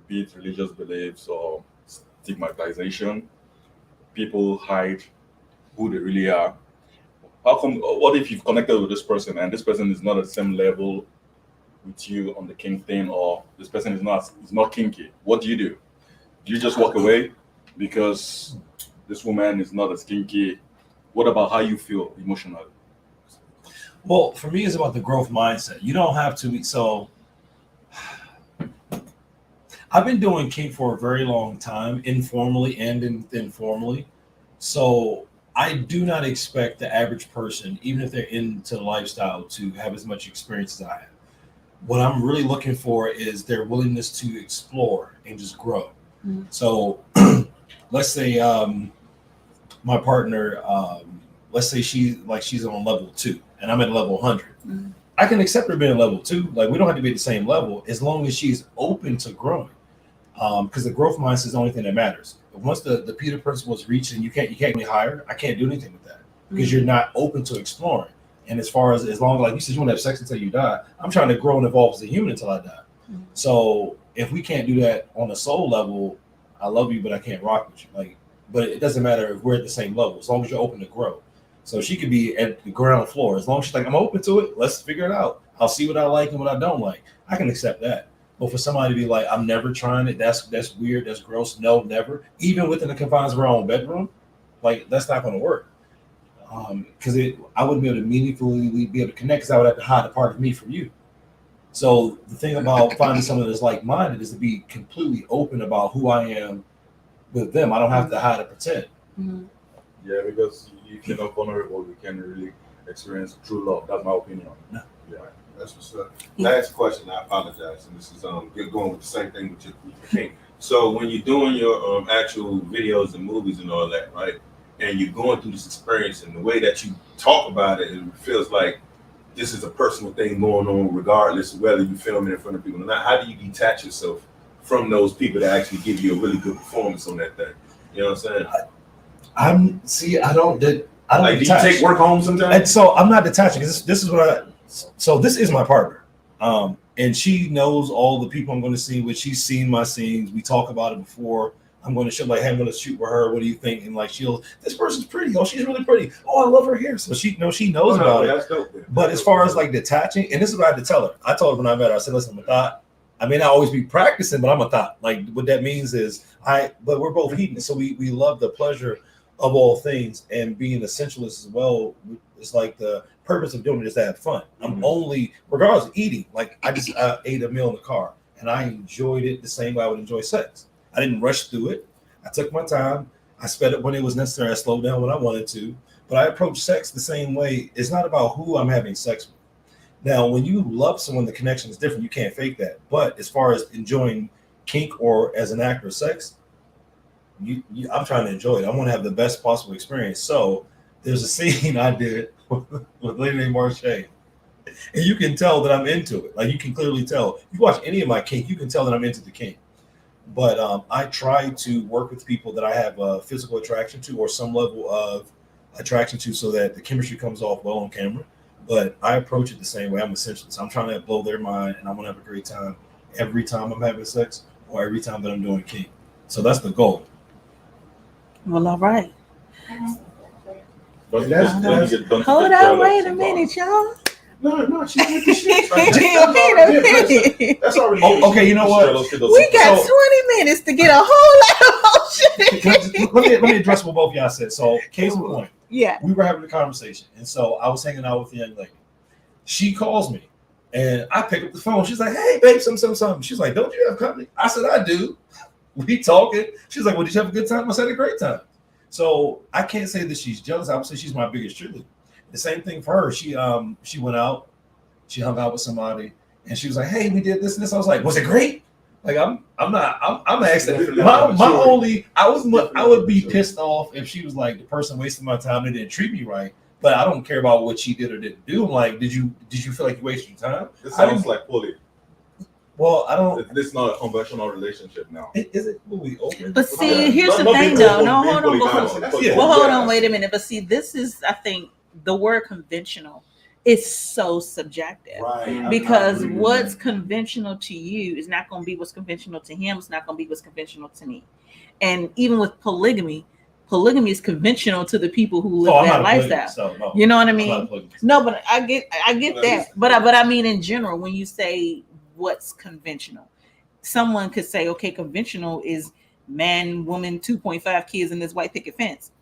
be it religious beliefs or stigmatization, people hide who they really are. How come? What if you've connected with this person and this person is not at the same level with you on the kink thing, or this person is not kinky? What do? Do you just walk away because this woman is not as kinky? What about how you feel emotionally? Well, for me, it's about the growth mindset. You don't have to be so. I've been doing kink for a very long time, informally and informally. So I do not expect the average person, even if they're into the lifestyle, to have as much experience as I have. What I'm really looking for is their willingness to explore and just grow. Mhm. So let's say my partner, let's say she's on level 2 and I'm at level 100. Mhm. I can accept her being level 2. Like, we don't have to be at the same level as long as she's open to growing. Because the growth mindset is the only thing that matters. Once the Peter principle is reached and you can't be higher, I can't do anything with that because you're not open to exploring. And as far as long, like you said, you want to have sex until you die. I'm trying to grow and evolve as a human until I die. Mhm. So if we can't do that on a soul level, I love you, but I can't rock with you. Like, but it doesn't matter if we're at the same level as long as you're open to grow. So she could be at the ground floor as long as she's like, I'm open to it. Let's figure it out. I'll see what I like and what I don't like. I can accept that. But for somebody to be like, I'm never trying it, that's weird, that's gross. No, never. Even within the confines of our own bedroom, like, that's not going to work. Because I wouldn't be able to meaningfully be able to connect because I would have to hide a part of me from you. So the thing about finding someone that's like-minded is to be completely open about who I am with them. I don't have to hide or pretend. Mhm. Yeah, because if you're not vulnerable, you can really experience true love. That's my opinion. No. Yeah. That's what's up. Last question. I apologize, and this is you're going with the same thing with your kink. So when you're doing your actual videos and movies and all that, right? And you're going through this experience, and the way that you talk about it feels like this is a personal thing going on, regardless of whether you film it in front of people or not. How do you detach yourself from those people that actually give you a really good performance on that thing? You know what I'm saying? I don't Like, do you detach. take work home sometimes? And so I'm not detaching. This is what this is my partner. And she knows all the people I'm going to see, which she's seen my scenes. We talk about it before. I'm going to show, like, hey, I'm going to shoot with her. What do you think? And like, this person's pretty. Oh, she's really pretty. Oh, I love her hair. So she knows about it. That's dope. But as far as like detaching, and this is what I had to tell her. I told her when I met her, I said, listen, I'm a thought. I may not always be practicing, but I'm a thought. Like, what that means is but we're both heathens. So we love the pleasure of all things, and being essentialist as well. It's like the purpose of doing it is to have fun. I'm only, regardless of eating, like I ate a meal in the car and I enjoyed it the same way I would enjoy sex. I didn't rush through it. I took my time. I sped it when it was necessary. I slowed down when I wanted to. But I approach sex the same way. It's not about who I'm having sex with. Now, when you love someone, the connection is different. You can't fake that. But as far as enjoying kink or as an actor of sex, I'm trying to enjoy it. I want to have the best possible experience. So there's a scene I did with a lady named Marche. And you can tell that I'm into it. Like, you can clearly tell. If you watch any of my kink, you can tell that I'm into the kink. But I try to work with people that I have a physical attraction to or some level of attraction to so that the chemistry comes off well on camera. But I approach it the same way. I'm essentialist. I'm trying to blow their mind, and I want to have a great time every time I'm having sex or every time that I'm doing kink. So that's the goal. Well, all right. But That's- Hold on, wait a minute, y'all. No, she did the shit. Wait a minute. That's already. Okay, you know what? We got 20 minutes to get a whole lot of shit. Let me address what both y'all said. So, case in point, Yeah. we were having a conversation, and so I was hanging out with a young lady. She calls me, and I pick up the phone. She's like, "Hey, babe, something." She's like, "Don't you have company?" I said, "I do." We talking. She's like, "Well, did you have a good time?" I said, "A great time." So I can't say that she's jealous. I would say she's my biggest cheerleader. The same thing for her. She went out, she hung out with somebody, and she was like, "Hey, we did this and this." I was like, "Was it great?" Like, I'm asking. I would be pissed off if she was like, the person wasted my time and didn't treat me right. But I don't care about what she did or didn't do. I'm like, did you feel like you wasted your time? This sounds like bullying. Well, I don't. This is not a conventional relationship now. Is it? Will we open? But see, Yeah. here's the Not thing, being though. open, No, being hold on, polygamous. before. Yeah. Well, hold Yeah. on, wait a minute. But see, this is, I think, the word conventional is so subjective. Right. Because I agree with what's that. conventional to you is not going to be what's conventional to him. It's not going to be what's conventional to me. And even with polygamy is conventional to the people who live I'm that not a lifestyle. polygamist, so no. You know what I I'm mean? not a polygamist. No, but I get Well, that. But I mean in general, when you say what's conventional, someone could say, okay, conventional is man, woman, 2.5 kids in this white picket fence.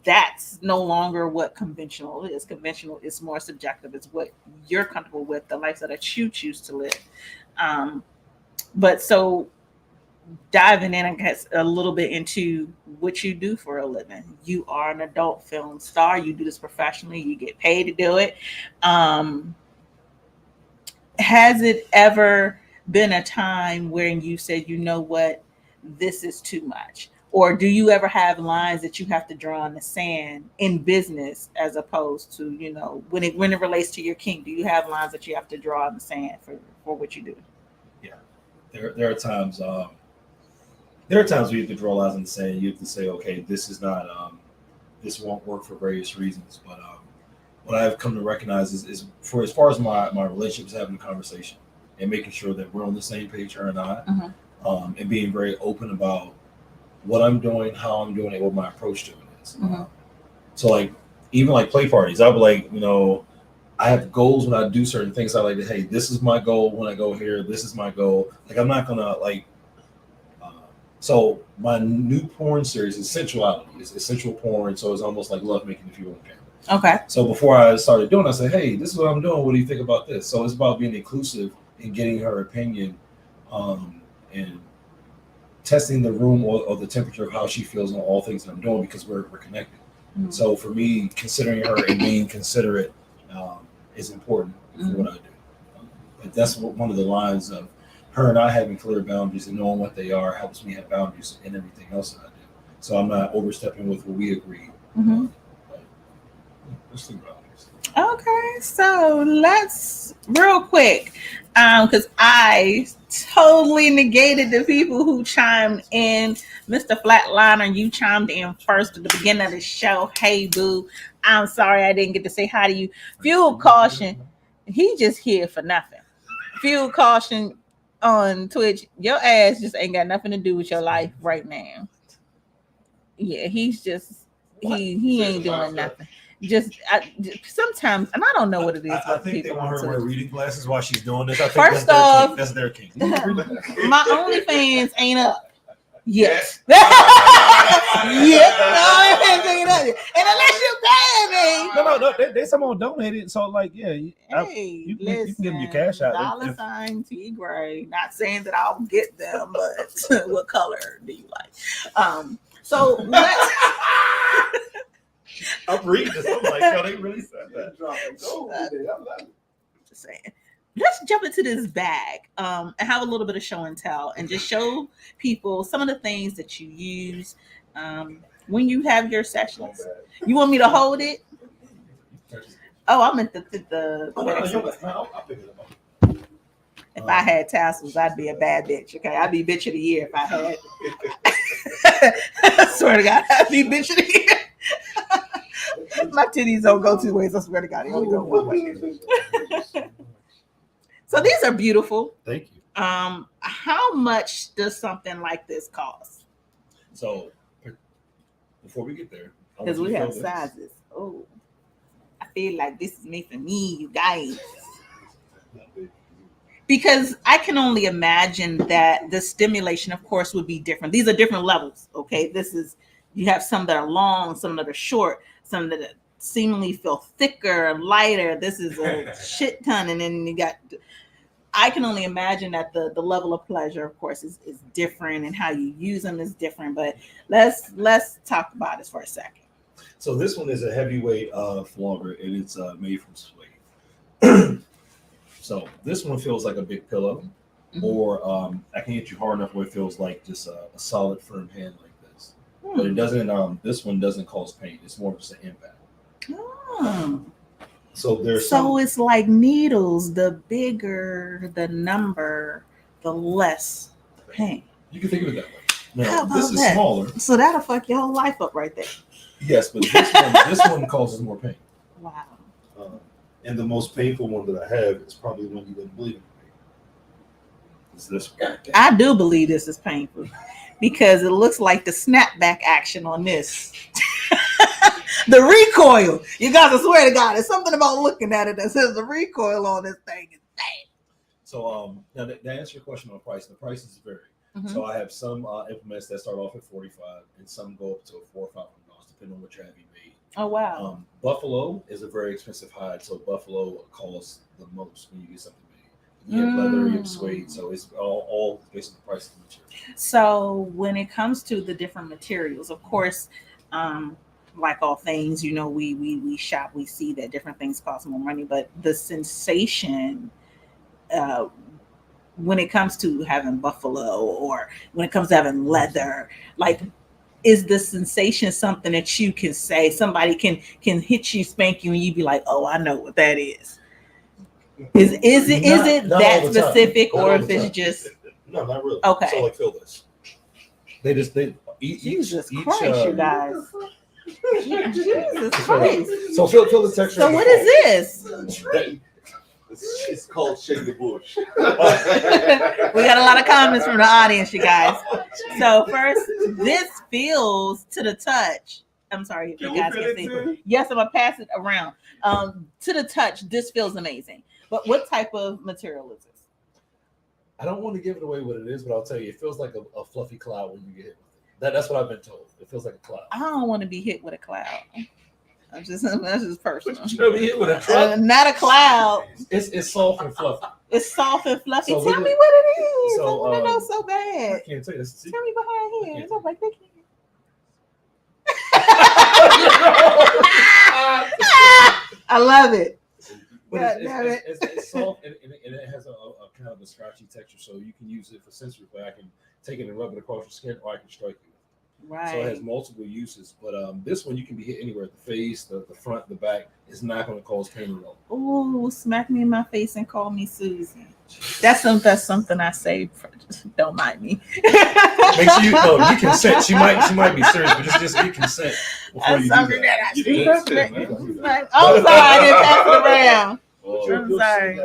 That's no longer what conventional is. Conventional is more subjective. It's what you're comfortable with, the lifestyle that you choose to live. But so diving in, I guess, a little bit into what you do for a living. You are an adult film star. You do this professionally. You get paid to do it. Has it ever been a time when you said, you know what, this is too much? Or do you ever have lines that you have to draw in the sand in business, as opposed to, you know, when it relates to your kink? Do you have lines that you have to draw in the sand for what you do? Yeah, there are times. There are times where you have to draw lines in the sand. You have to say, okay, this is not. This won't work for various reasons. But what I've come to recognize is for as far as my relationships, having a conversation and making sure that we're on the same page, her and I, and being very open about what I'm doing, how I'm doing it, what my approach to it is. So like even like play parties, I'll be like, you know, I have goals when I do certain things. I like to, hey, this is my goal when I go here. This is my goal. Like I'm not gonna like. So my new porn series is sensuality. It's sensual porn, so it's almost like love making if you want to. Okay. So before I started doing it, I said, hey, this is what I'm doing. What do you think about this? So it's about being inclusive and getting her opinion and testing the room or the temperature of how she feels on all things that I'm doing, because we're connected. So for me, considering her and being considerate is important for what I do. But that's one of the lines of her and I having clear boundaries and knowing what they are helps me have boundaries in everything else that I do. So I'm not overstepping with what we agree. But let's think about this. Okay, so let's real quick, because I totally negated the people who chimed in. Mr. Flatliner, you chimed in first at the beginning of the show. Hey, boo, I'm sorry I didn't get to say hi to you. Fuel caution, he just here for nothing. Fuel caution on Twitch, your ass just ain't got nothing to do with your life right now. Yeah, he's just he ain't doing nothing. Just sometimes, and I don't know what it is. I think they want her to wear reading glasses while she's doing this. I think First off, that's their kink. My OnlyFans ain't up yet. Yes. Yep, my OnlyFans ain't up yet. And unless you pay me. No. They someone donated, so like, yeah. Hey, you can listen, give them your cash out. $ sign T Gray. Not saying that I'll get them, but what color do you like? So let's. I'm reading this. I'm like, yo, they really said that. Just saying. Let's jump into this bag and have a little bit of show and tell, and just show people some of the things that you use when you have your sessions. You want me to hold it? Oh, I meant the I'll pick it up. If I had tassels, I'd be a bad bitch. Okay, I'd be bitch of the year if I had. I swear to God, I'd be bitch of the year. My titties don't go two ways. I swear to God, they only go one way. So these are beautiful. Thank you. How much does something like this cost? So before we get there, Because we have sizes. Oh, I feel like this is made for me, you guys. Because I can only imagine that the stimulation, of course, would be different. These are different levels. Okay, you have some that are long, some that are short, some that seemingly feel thicker, lighter. This is a shit ton, and then you got. I can only imagine that the level of pleasure, of course, is different, and how you use them is different. But let's talk about this for a second. So this one is a heavyweight flogger, and it's made from suede. So this one feels like a big pillow, or I can hit you hard enough where it feels like just a solid, firm hand like this. But it doesn't. This one doesn't cause pain. It's more just an impact. Oh. So there's it's like needles. The bigger the number, the less pain. You can think of it that way. How Now, about this is that? smaller. So that'll fuck your whole life up right there. Yes, but this one causes more pain. Wow. And the most painful one that I have is probably the one you've been bleeding. Is this one? I do believe this is painful because it looks like the snapback action on this. The recoil. You guys, I swear to God, there's something about looking at it that says the recoil on this thing is bad. So now to answer your question on price, the prices vary. Mhm. So I have some implements that start off at $45, and some go up to $400 or $500, depending on what you're having made. Oh wow. Buffalo is a very expensive hide, so Buffalo costs the most when you get something made. You have leather, you have suede, so it's all based on the price of the material. So when it comes to the different materials, of course, like all things, you know, we shop, we see that different things cost more money, but the sensation when it comes to having buffalo or when it comes to having leather, like, is the sensation something that you can say somebody can hit you, spank you, and you be like, oh, I know what that is? Is it Not that all the time. specific, Not or all if the it's time. just No, not really. Okay. So like feel this. Jesus Christ, you guys. Jesus Christ. So feel the texture. So of the what ball. is this? It's called Shake the Bush. We got a lot of comments from the audience, you guys. So first, this feels to the touch. I'm sorry if you guys can see. Yes, I'm gonna pass it around. To the touch, this feels amazing. But what type of material is this? I don't want to give it away what it is, but I'll tell you, it feels like a fluffy cloud when you get hit with it. That's what I've been told. It feels like a cloud. I don't want to be hit with a cloud. That's just personal. You never hit with a truck? Not a cloud. It's soft and fluffy. It's soft and fluffy. So Tell look me at- what it is. so, I want to know um, so I bad. can't tell you. That's Tell me behind here. can't I'm like, they can't. I love it. But God damn it. it's soft and it has a kind of a scratchy texture, so you can use it for sensory play. I can take it and rub it across your skin, or I can strike you. Right. So it has multiple uses, but this one you can be hit anywhere: the face, the front, the back. It's not going to cause pain at all. Oh, smack me in my face and call me Susie. That's something I say. Don't mind me. Make sure you consent. She might be serious, but just get consent before That's you do something that. that I You say. didn't say, man. Like, I'm sorry, I didn't pass it around. Oh, I'm sorry.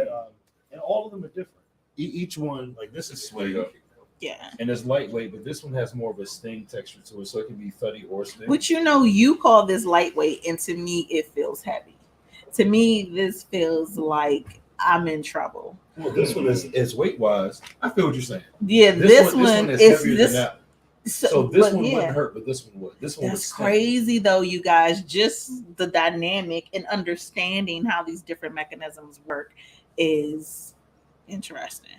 And all of them are different. Each one, like this is There you suede, go. Yeah. and it's lightweight, but this one has more of a sting texture to it, so it can be thuddy or sting. But you know, you call this lightweight, and to me, it feels heavy. To me, this feels like I'm in trouble. Well, this one is weight wise. I feel what you're saying. Yeah, this one is is heavier this. than that. So, So this but one yeah. wouldn't hurt, but this one would. This one would That's sting. crazy though, you guys. Just the dynamic and understanding how these different mechanisms work is interesting.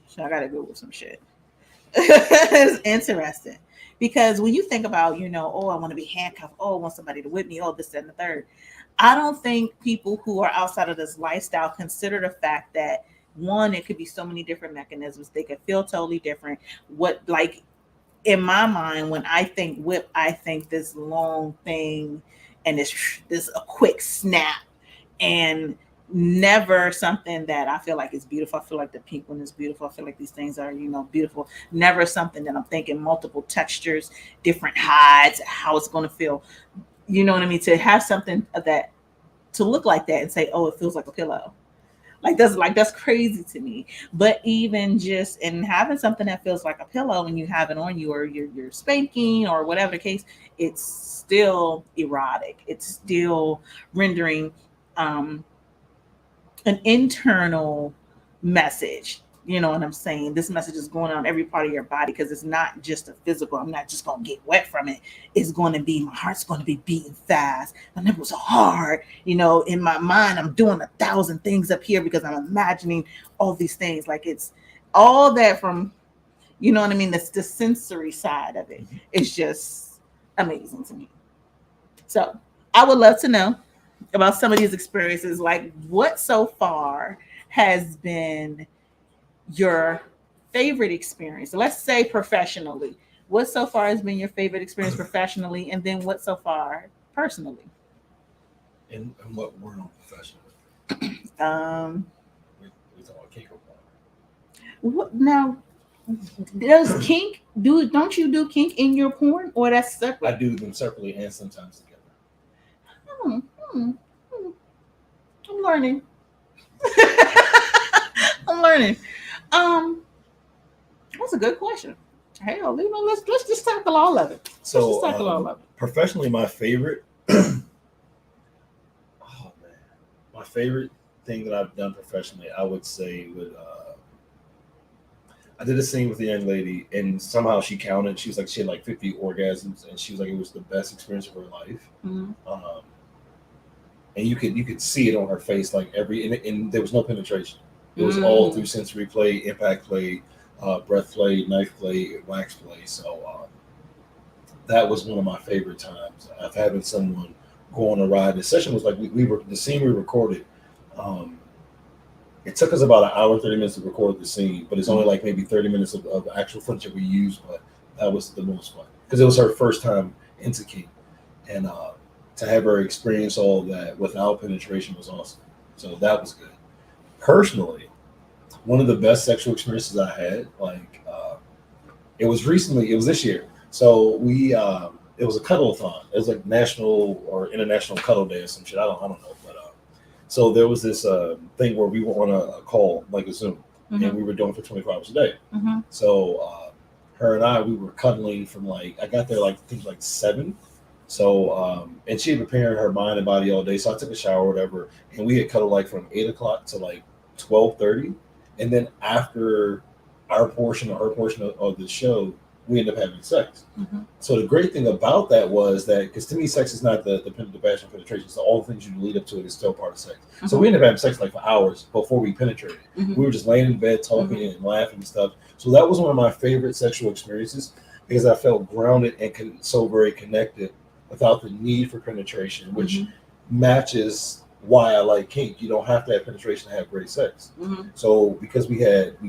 So I gotta Google some shit. It's interesting because when you think about, oh, I want to be handcuffed, oh, I want somebody to whip me, oh, this, that, and the third. I don't think people who are outside of this lifestyle consider the fact that one, it could be so many different mechanisms. They could feel totally different. In my mind, when I think whip, I think this long thing and this a quick snap, and never something that I feel like is beautiful. I feel like the pink one is beautiful. I feel like these things are, beautiful. Never something that I'm thinking multiple textures, different hides, how it's going to feel. You know what I mean? To have something of that, to look like that and say, oh, it feels like a pillow. That's crazy to me. But even just in having something that feels like a pillow and you have it on you, or you're spanking or whatever the case, it's still erotic. It's still rendering an internal message. You know what I'm saying? This message is going on every part of your body because it's not just a physical. I'm not just going to get wet from it. It's going to be, my heart's going to be beating fast. My nipples are hard. In my mind, I'm doing 1,000 things up here because I'm imagining all these things. Like it's all that from, you know what I mean? That's the sensory side of it. It's just amazing to me. So I would love to know about some of these experiences. Like what so far has been your favorite experience? Let's say professionally. What so far has been your favorite experience professionally, and then what so far personally? And what we're on professionally. Um, We talk about Kink or porn. What now? Does kink do? Don't you do kink in your porn, or that's I separate? do them separately and sometimes together. Hmm, hmm, hmm. I'm learning. I'm learning. Um, that's a good question. Hell, let's just tackle all of it. Let's just So tackle all of it. professionally, my favorite. Oh man, my favorite thing that I've done professionally, I would say would. I did a scene with a young lady, and somehow she counted. She was like, she had like 50 orgasms, and she was like, it was the best experience of her life. Mhm. And you could see it on her face, like and there was no penetration. It was all through sensory play, impact play, breath play, knife play, wax play. So that was one of my favorite times of having someone go on a ride. The session was like we were the scene we recorded. Um, it took us about an hour, 30 minutes to record the scene, but it's only like maybe 30 minutes of actual footage that we used. But that was the most fun because it was her first time into Kink, and to have her experience all of that without penetration was awesome. So that was good. Personally, one of the best sexual experiences I had, like it was recently, it was this year. So we it was a cuddle-a-thon. It was like national or international cuddle day or some shit. I don't know, but so there was this thing where we were on a call, like a Zoom, and we were doing for 24 hours a day. Mm-hmm. So her and I, we were cuddling from like, I got there like, I think like 7. So, and she had been preparing her mind and body all day. So I took a shower or whatever, and we had cuddled like from 8 o'clock to like 12:30. And then after our portion or her portion of the show, we ended up having sex. Mm-hmm. So the great thing about that was that, because to me, sex is not the passion penetration. So all the things you lead up to it is still part of sex. Mm-hmm. So we ended up having sex like for hours before we penetrated. Mm-hmm. We were just laying in bed talking and laughing and stuff. So that was one of my favorite sexual experiences because I felt grounded and so very connected without the need for penetration, which matches why I like kink. You don't have to have penetration to have great sex. Mm-hmm. So because we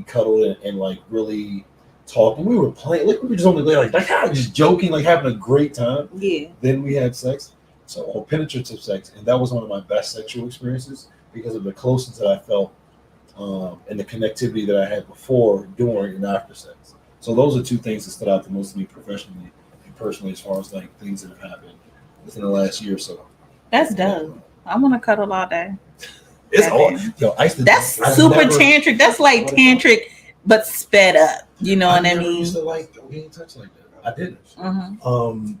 cuddled and like really talked, and we were playing, like we were just only like just joking, like having a great time. Yeah. Then we had sex, or penetrative sex, and that was one of my best sexual experiences because of the closeness that I felt and the connectivity that I had before, during, and after sex. So those are two things that stood out the most to me professionally and personally, as far as like things that have happened within the last year or so. That's dope. I want to cuddle all day. It's all That's super tantric. That's like tantric, but sped up. You know what I mean? Used to like being touched like that. I didn't. Mm-hmm.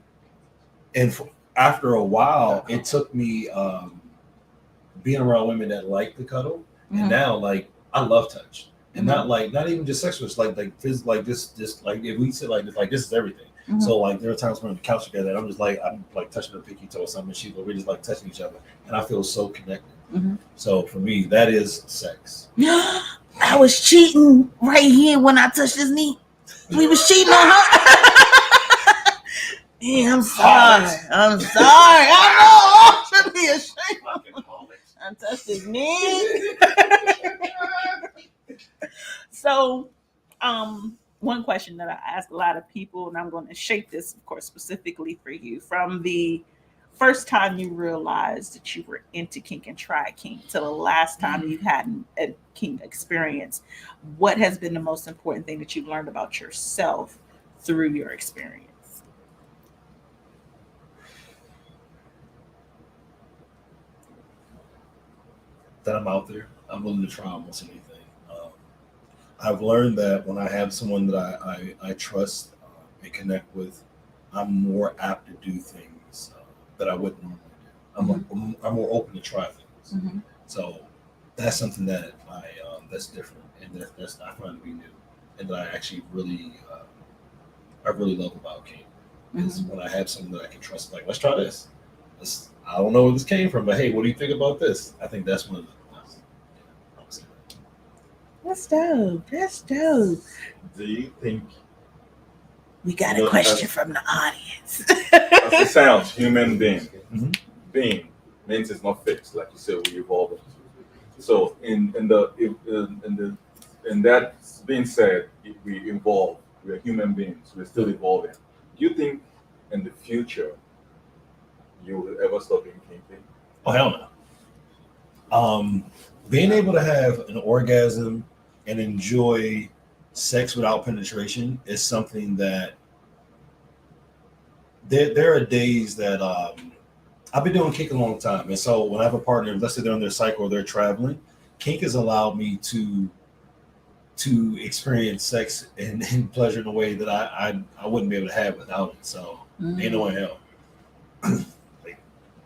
And after a while, it took me being around women that like to cuddle, and now like I love touch, and not even just sexual. It's like this like if we sit like this is everything. Mm-hmm. So like there are times when we're on the couch together, and I'm like touching her pinky toe or something, and we're just like touching each other, and I feel so connected. Mm-hmm. So for me, that is sex. I was cheating right here when I touched his knee. We was cheating on her. Yeah, I'm sorry. I know. I should be ashamed. I touched his knee. So, one question that I ask a lot of people, and I'm going to shape this, of course, specifically for you, from the first time you realized that you were into kink and tried kink to the last time you had a kink experience, what has been the most important thing that you've learned about yourself through your experience? That I'm out there. I'm willing to try almost anything. I've learned that when I have someone that I trust and connect with, I'm more apt to do things that I wouldn't normally do. I'm more open to try things. Mm-hmm. So that's something that that's different, and that's I find to be new, and that I actually really love about kink is when I have someone that I can trust. Like, let's try this. I don't know where this came from, but hey, what do you think about this? I think that's one of the. That's dope. That's dope. Do you think we got a question from the audience? As it sounds, human being. Being means it's not fixed, like you said, we evolve. So in that being said, if we evolve, we're human beings, we're still evolving. Do you think in the future you will ever stop being kinky? Oh hell no. Being able to have an orgasm and enjoy sex without penetration is something that there are days that I've been doing kink a long time, and so when I have a partner, let's say they're on their cycle or they're traveling, kink has allowed me to experience sex and pleasure in a way that I wouldn't be able to have without it. So ain't no way in hell. Like,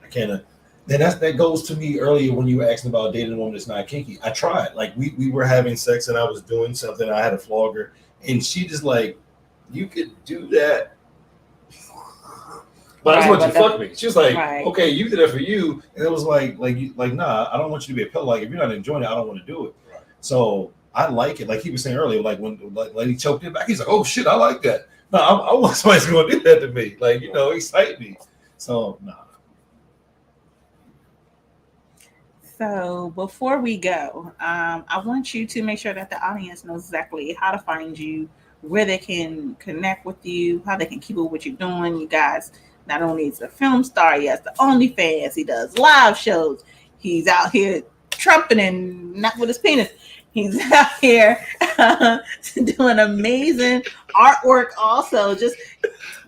I can't. Then that goes to me earlier when you were asking about dating a woman that's not kinky. I tried. Like we were having sex and I was doing something. I had a flogger, and she just like, you could do that. But I just want you to fuck me. She was like, okay, you did that for you. And it was like nah, I don't want you to be a pillow. Like, if you're not enjoying it, I don't want to do it. Right. So I like it. Like he was saying earlier, like when lady choked it back, he's like, oh shit, I like that. No, I want somebody's going to do that to me. Like, excite me. So, nah. So before we go, I want you to make sure that the audience knows exactly how to find you, where they can connect with you, how they can keep up what you're doing. You guys, not only is a film star, he has the OnlyFans, he does live shows, he's out here trumpeting, not with his penis. He's out here doing amazing artwork. Also, just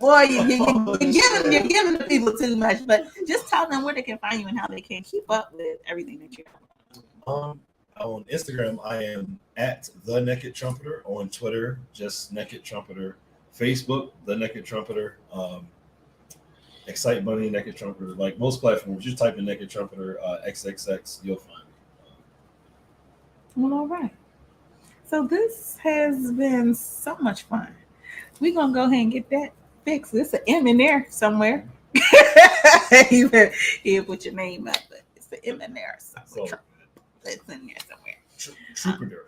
boy, you're giving the people too much. But just tell them where they can find you and how they can keep up with everything that you're doing. On Instagram, I am at the Naked Trumpeter. On Twitter, just Naked Trumpeter. Facebook, the Naked Trumpeter. Excite Bunny, Naked Trumpeter. Like most platforms, just type in Naked Trumpeter XXX, you'll find me. Well, all right. So this has been so much fun. We're going to go ahead and get that fixed. There's an M in there somewhere. You put your name up, but it's an M in there. So it's in there somewhere. Trumpeter.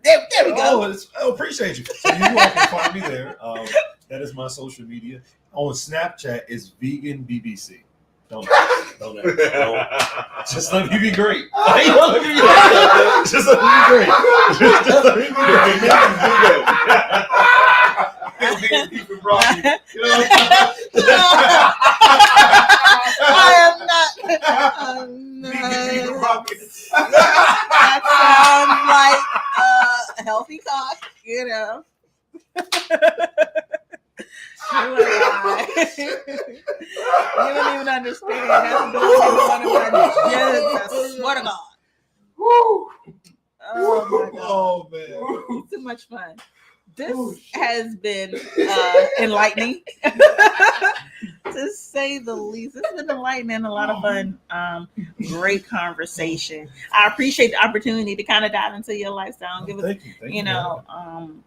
There we go. I appreciate you. So you all can find me there. That is my social media. On Snapchat, it's Vegan BBC. Don't. Just let me be great. Just let me be great. Just let me be great. I am not. That sounds like a healthy cock, You don't even understand. That's one of my jokes. I swear to God. Oh my God. Oh man. Too much fun. This has been enlightening, to say the least. It's been enlightening, a lot of fun, great conversation. I appreciate the opportunity to kind of dive into your lifestyle and give us, Thank you.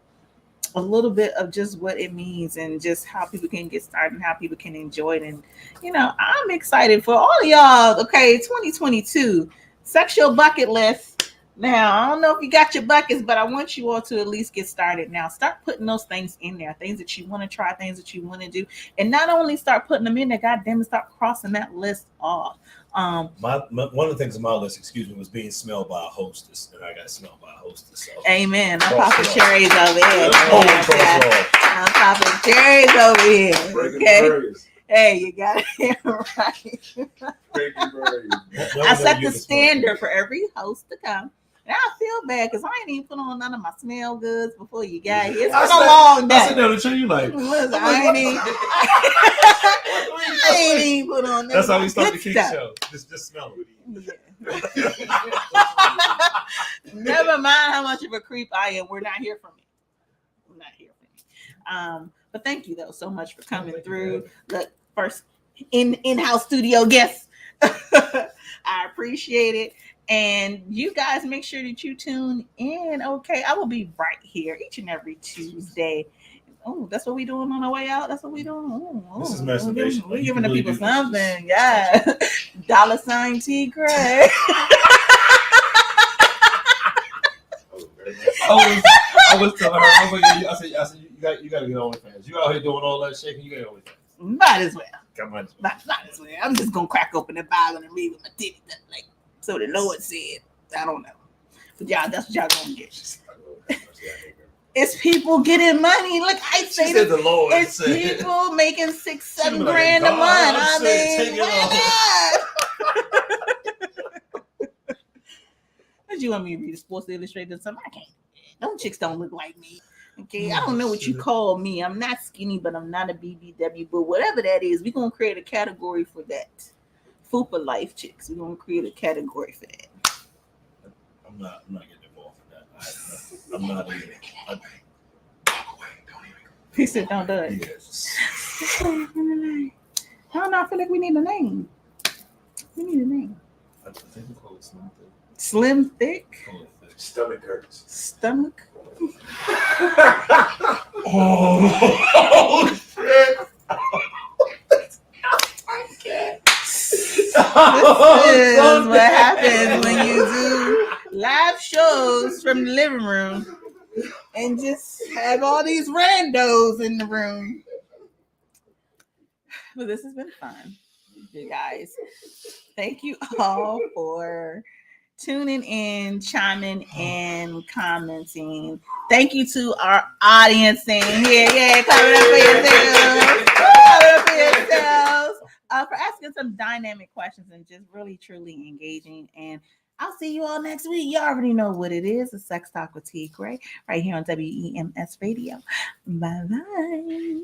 A little bit of just what it means and just how people can get started and how people can enjoy it. And, I'm excited for all of y'all. Okay, 2022, sexual bucket list. Now, I don't know if you got your buckets, but I want you all to at least get started now. Start putting those things in there, things that you want to try, things that you want to do. And not only start putting them in there, goddamn it, start crossing that list off. One of the things on my list, was being smelled by a hostess, and I got smelled by a hostess. So. Amen. I'm popping cherries over here. I'm popping cherries over here. Okay. Hey, you got it right. I set the standard for every host to come. And I feel bad because I ain't even put on none of my smell goods before you got here. It's been a long day. I sit down and show you like, listen, I ain't even put on. That's how we start the Kink show. Just smell it. Yeah. Never mind how much of a creep I am. We're not here for me. We're not here for me. But thank you though so much for coming through. The first in-house studio guest. I appreciate it. And you guys make sure that you tune in. Okay, I will be right here each and every Tuesday. Oh, that's what we doing on our way out. That's what we doing. This is masturbation. We're giving the people something. Yeah. $ T Craig. I was telling her, I said, you got to get OnlyFans. You out here doing all that shaking, you got OnlyFans. Might as well. Might as well. I'm just gonna crack open the Bible and read with my titties up, like so the Lord said. I don't know, but y'all, that's what y'all gonna get. It's people getting money. Look, I say the Lord. It's said. People making $6-7 grand a month. I mean, why not? What you want me to read? Sports Illustrated or something? I can't. Them chicks don't look like me. Okay, I don't know what you call me. I'm not skinny, but I'm not a BBW. But whatever that is, we're gonna create a category for that. Fupa life chicks. We're gonna create a category for that. I'm not getting involved in that. I'm not even. He said, "Don't do it." Yes. I don't know. I feel like we need a name. We need a name. I think we call it something. Slim, thick, Call it thick. Stomach hurts. stomach. Oh shit! This is what happens when you do live shows from the living room and just have all these randos in the room. But this has been fun, you guys. Thank you all for tuning in, chiming in, commenting. Thank you to our audience in here. Yeah, clap it up for yourselves. Clap it up for yourselves. For asking some dynamic questions and just really, truly engaging. And I'll see you all next week. You already know what it is. A Sex Talk with T. Gray right here on WEMS Radio. Bye-bye.